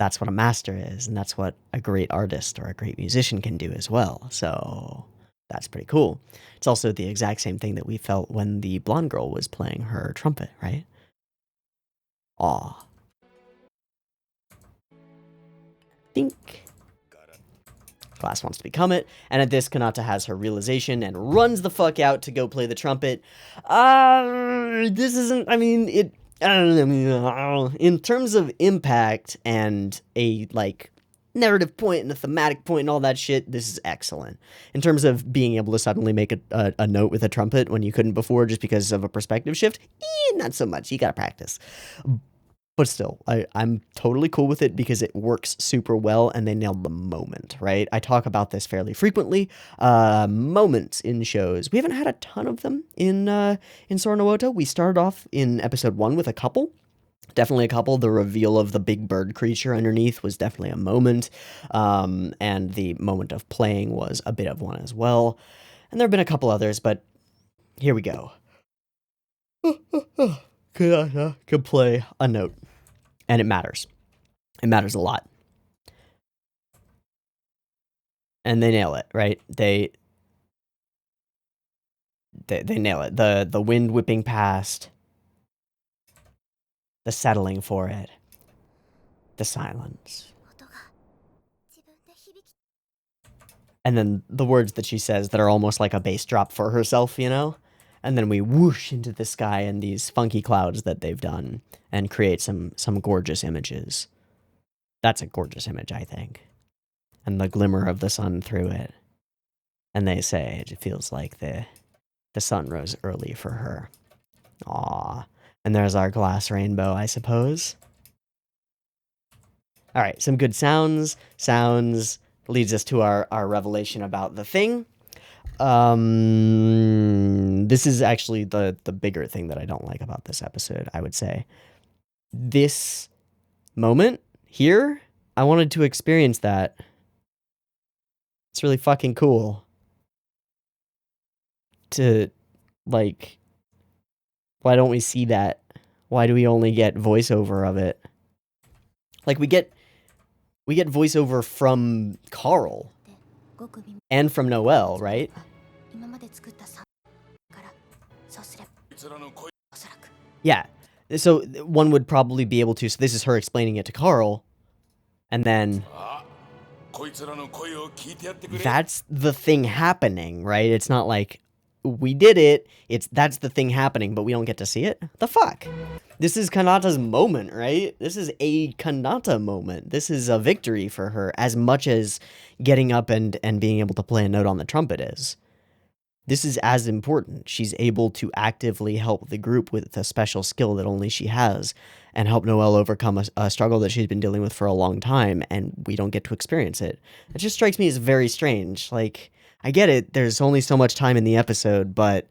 [SPEAKER 1] That's what a master is, and that's what a great artist or a great musician can do as well. So that's pretty cool. It's also the exact same thing that we felt when the blonde girl was playing her trumpet, right? Aw. Dink. Glass wants to become it, and at this, Kanata has her realization and runs the fuck out to go play the trumpet. This isn't, I mean, it, I don't know, in terms of impact and a, like, narrative point and a thematic point and all that shit, this is excellent. In terms of being able to suddenly make a note with a trumpet when you couldn't before just because of a perspective shift, not so much. You gotta practice. But still, I'm totally cool with it because it works super well and they nailed the moment, right? I talk about this fairly frequently. Moments in shows. We haven't had a ton of them in Sora no Woto. We started off in episode 1 with a couple. Definitely a couple. The reveal of the big bird creature underneath was definitely a moment. And the moment of playing was a bit of one as well. And there have been a couple others, but here we go. Could play a note. And it matters. It matters a lot. And they nail it, right? They nail it. The wind whipping past, the settling for it, the silence. And then the words that she says that are almost like a bass drop for herself, you know? And then we whoosh into the sky and these funky clouds that they've done and create some gorgeous images. That's a gorgeous image, I think. And the glimmer of the sun through it. And they say it feels like the sun rose early for her. Aww. And there's our glass rainbow, I suppose. All right, some good sounds. Sounds leads us to our revelation about the thing. This is actually the bigger thing that I don't like about this episode, I would say. This moment here, I wanted to experience that. It's really fucking cool. To, like, why don't we see that? Why do we only get voiceover of it? Like, we get voiceover from Carl. And from Noelle, right? Yeah. So one would probably be able to, so this is her explaining it to Carl, and then that's the thing happening, right? It's not like we did it. That's the thing happening, but we don't get to see it. The fuck? This is Kanata's moment, right? This is a Kanata moment. This is a victory for her as much as getting up and being able to play a note on the trumpet is. This is as important. She's able to actively help the group with a special skill that only she has and help Noelle overcome a struggle that she's been dealing with for a long time, and we don't get to experience it. It just strikes me as very strange. Like, I get it, there's only so much time in the episode, but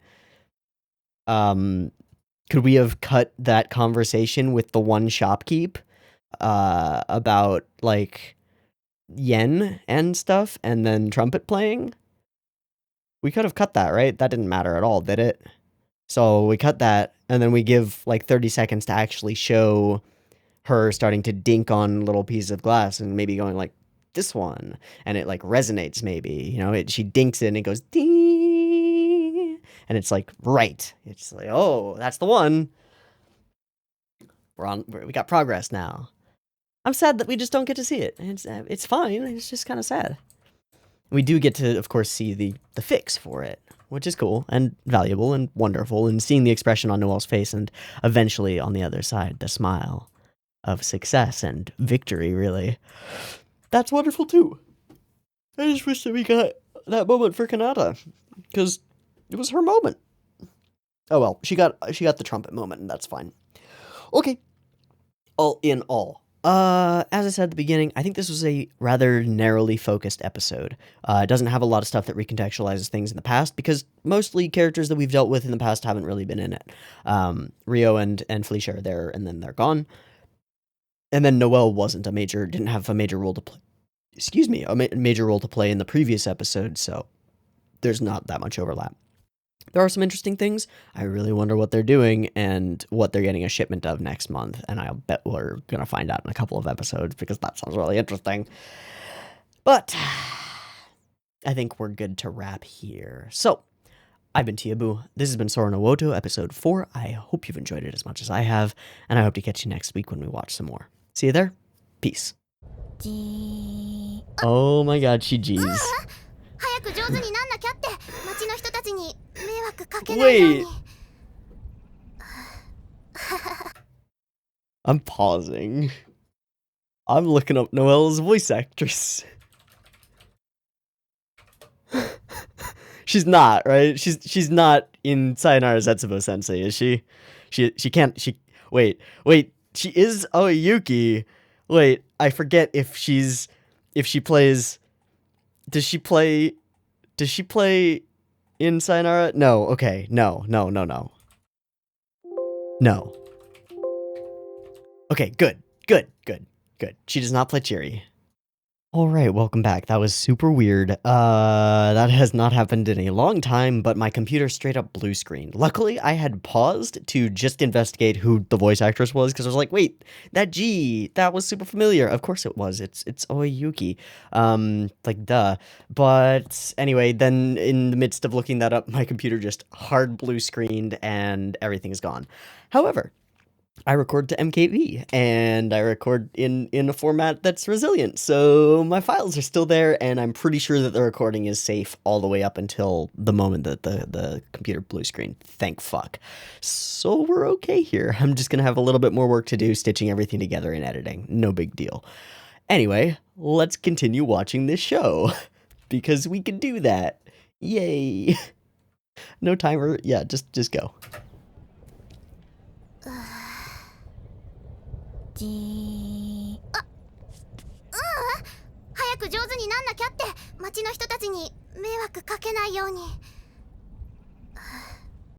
[SPEAKER 1] could we have cut that conversation with the one shopkeep about, like, yen and stuff, and then trumpet playing? We could have cut that, right? That didn't matter at all, did it? So we cut that, and then we give, like, 30 seconds to actually show her starting to dink on little pieces of glass and maybe going, like, this one. And it, like, resonates, maybe. You know, she dinks it, and it goes, ding! And it's, like, right. It's like, oh, that's the one. We got progress now. I'm sad that we just don't get to see it. It's fine. It's just kind of sad. We do get to, of course, see the fix for it, which is cool and valuable and wonderful, and seeing the expression on Noelle's face and eventually on the other side, the smile of success and victory, really. That's wonderful, too. I just wish that we got that moment for Kanata, because it was her moment. Oh well, she got the trumpet moment, and that's fine. Okay. All in all, as I said at the beginning, I think this was a rather narrowly focused episode. It doesn't have a lot of stuff that recontextualizes things in the past, because mostly characters that we've dealt with in the past haven't really been in it. Rio and Felicia are there, and then they're gone. And then Noelle didn't have a major role to play. Excuse me, a major role to play in the previous episode, so there's not that much overlap. There are some interesting things. I really wonder what they're doing and what they're getting a shipment of next month. And I'll bet we're going to find out in a couple of episodes, because that sounds really interesting. But I think we're good to wrap here. So I've been Teeaboo. This has been Sora no Woto, episode 4. I hope you've enjoyed it as much as I have. And I hope to catch you next week when we watch some more. See you there. Peace. Oh my god, she G's. Wait. I'm pausing. I'm looking up Noelle's voice actress. She's not, right? She's not in Sayonara Zetsubo Sensei, is she? Wait, she is Oyuki. Wait, I forget if she plays. Does she play in Sayonara? No, okay. No. No. Okay, good. She does not play Chiri. Alright, welcome back. That was super weird. That has not happened in a long time, but my computer straight up blue screened. Luckily, I had paused to just investigate who the voice actress was, because I was like, wait, that G, that was super familiar. Of course it was. It's Oyuki. Like, duh. But anyway, then in the midst of looking that up, my computer just hard blue screened and everything is gone. However, I record to MKV, and I record in a format that's resilient, so my files are still there, and I'm pretty sure that the recording is safe all the way up until the moment that the computer blue screen. Thank fuck. So we're okay here. I'm just gonna have a little bit more work to do stitching everything together and editing. No big deal. Anyway, let's continue watching this show, because we can do that. Yay. No timer. Yeah, just go.
[SPEAKER 2] 早く上手になんなきゃって町の人たちに迷惑かけないように。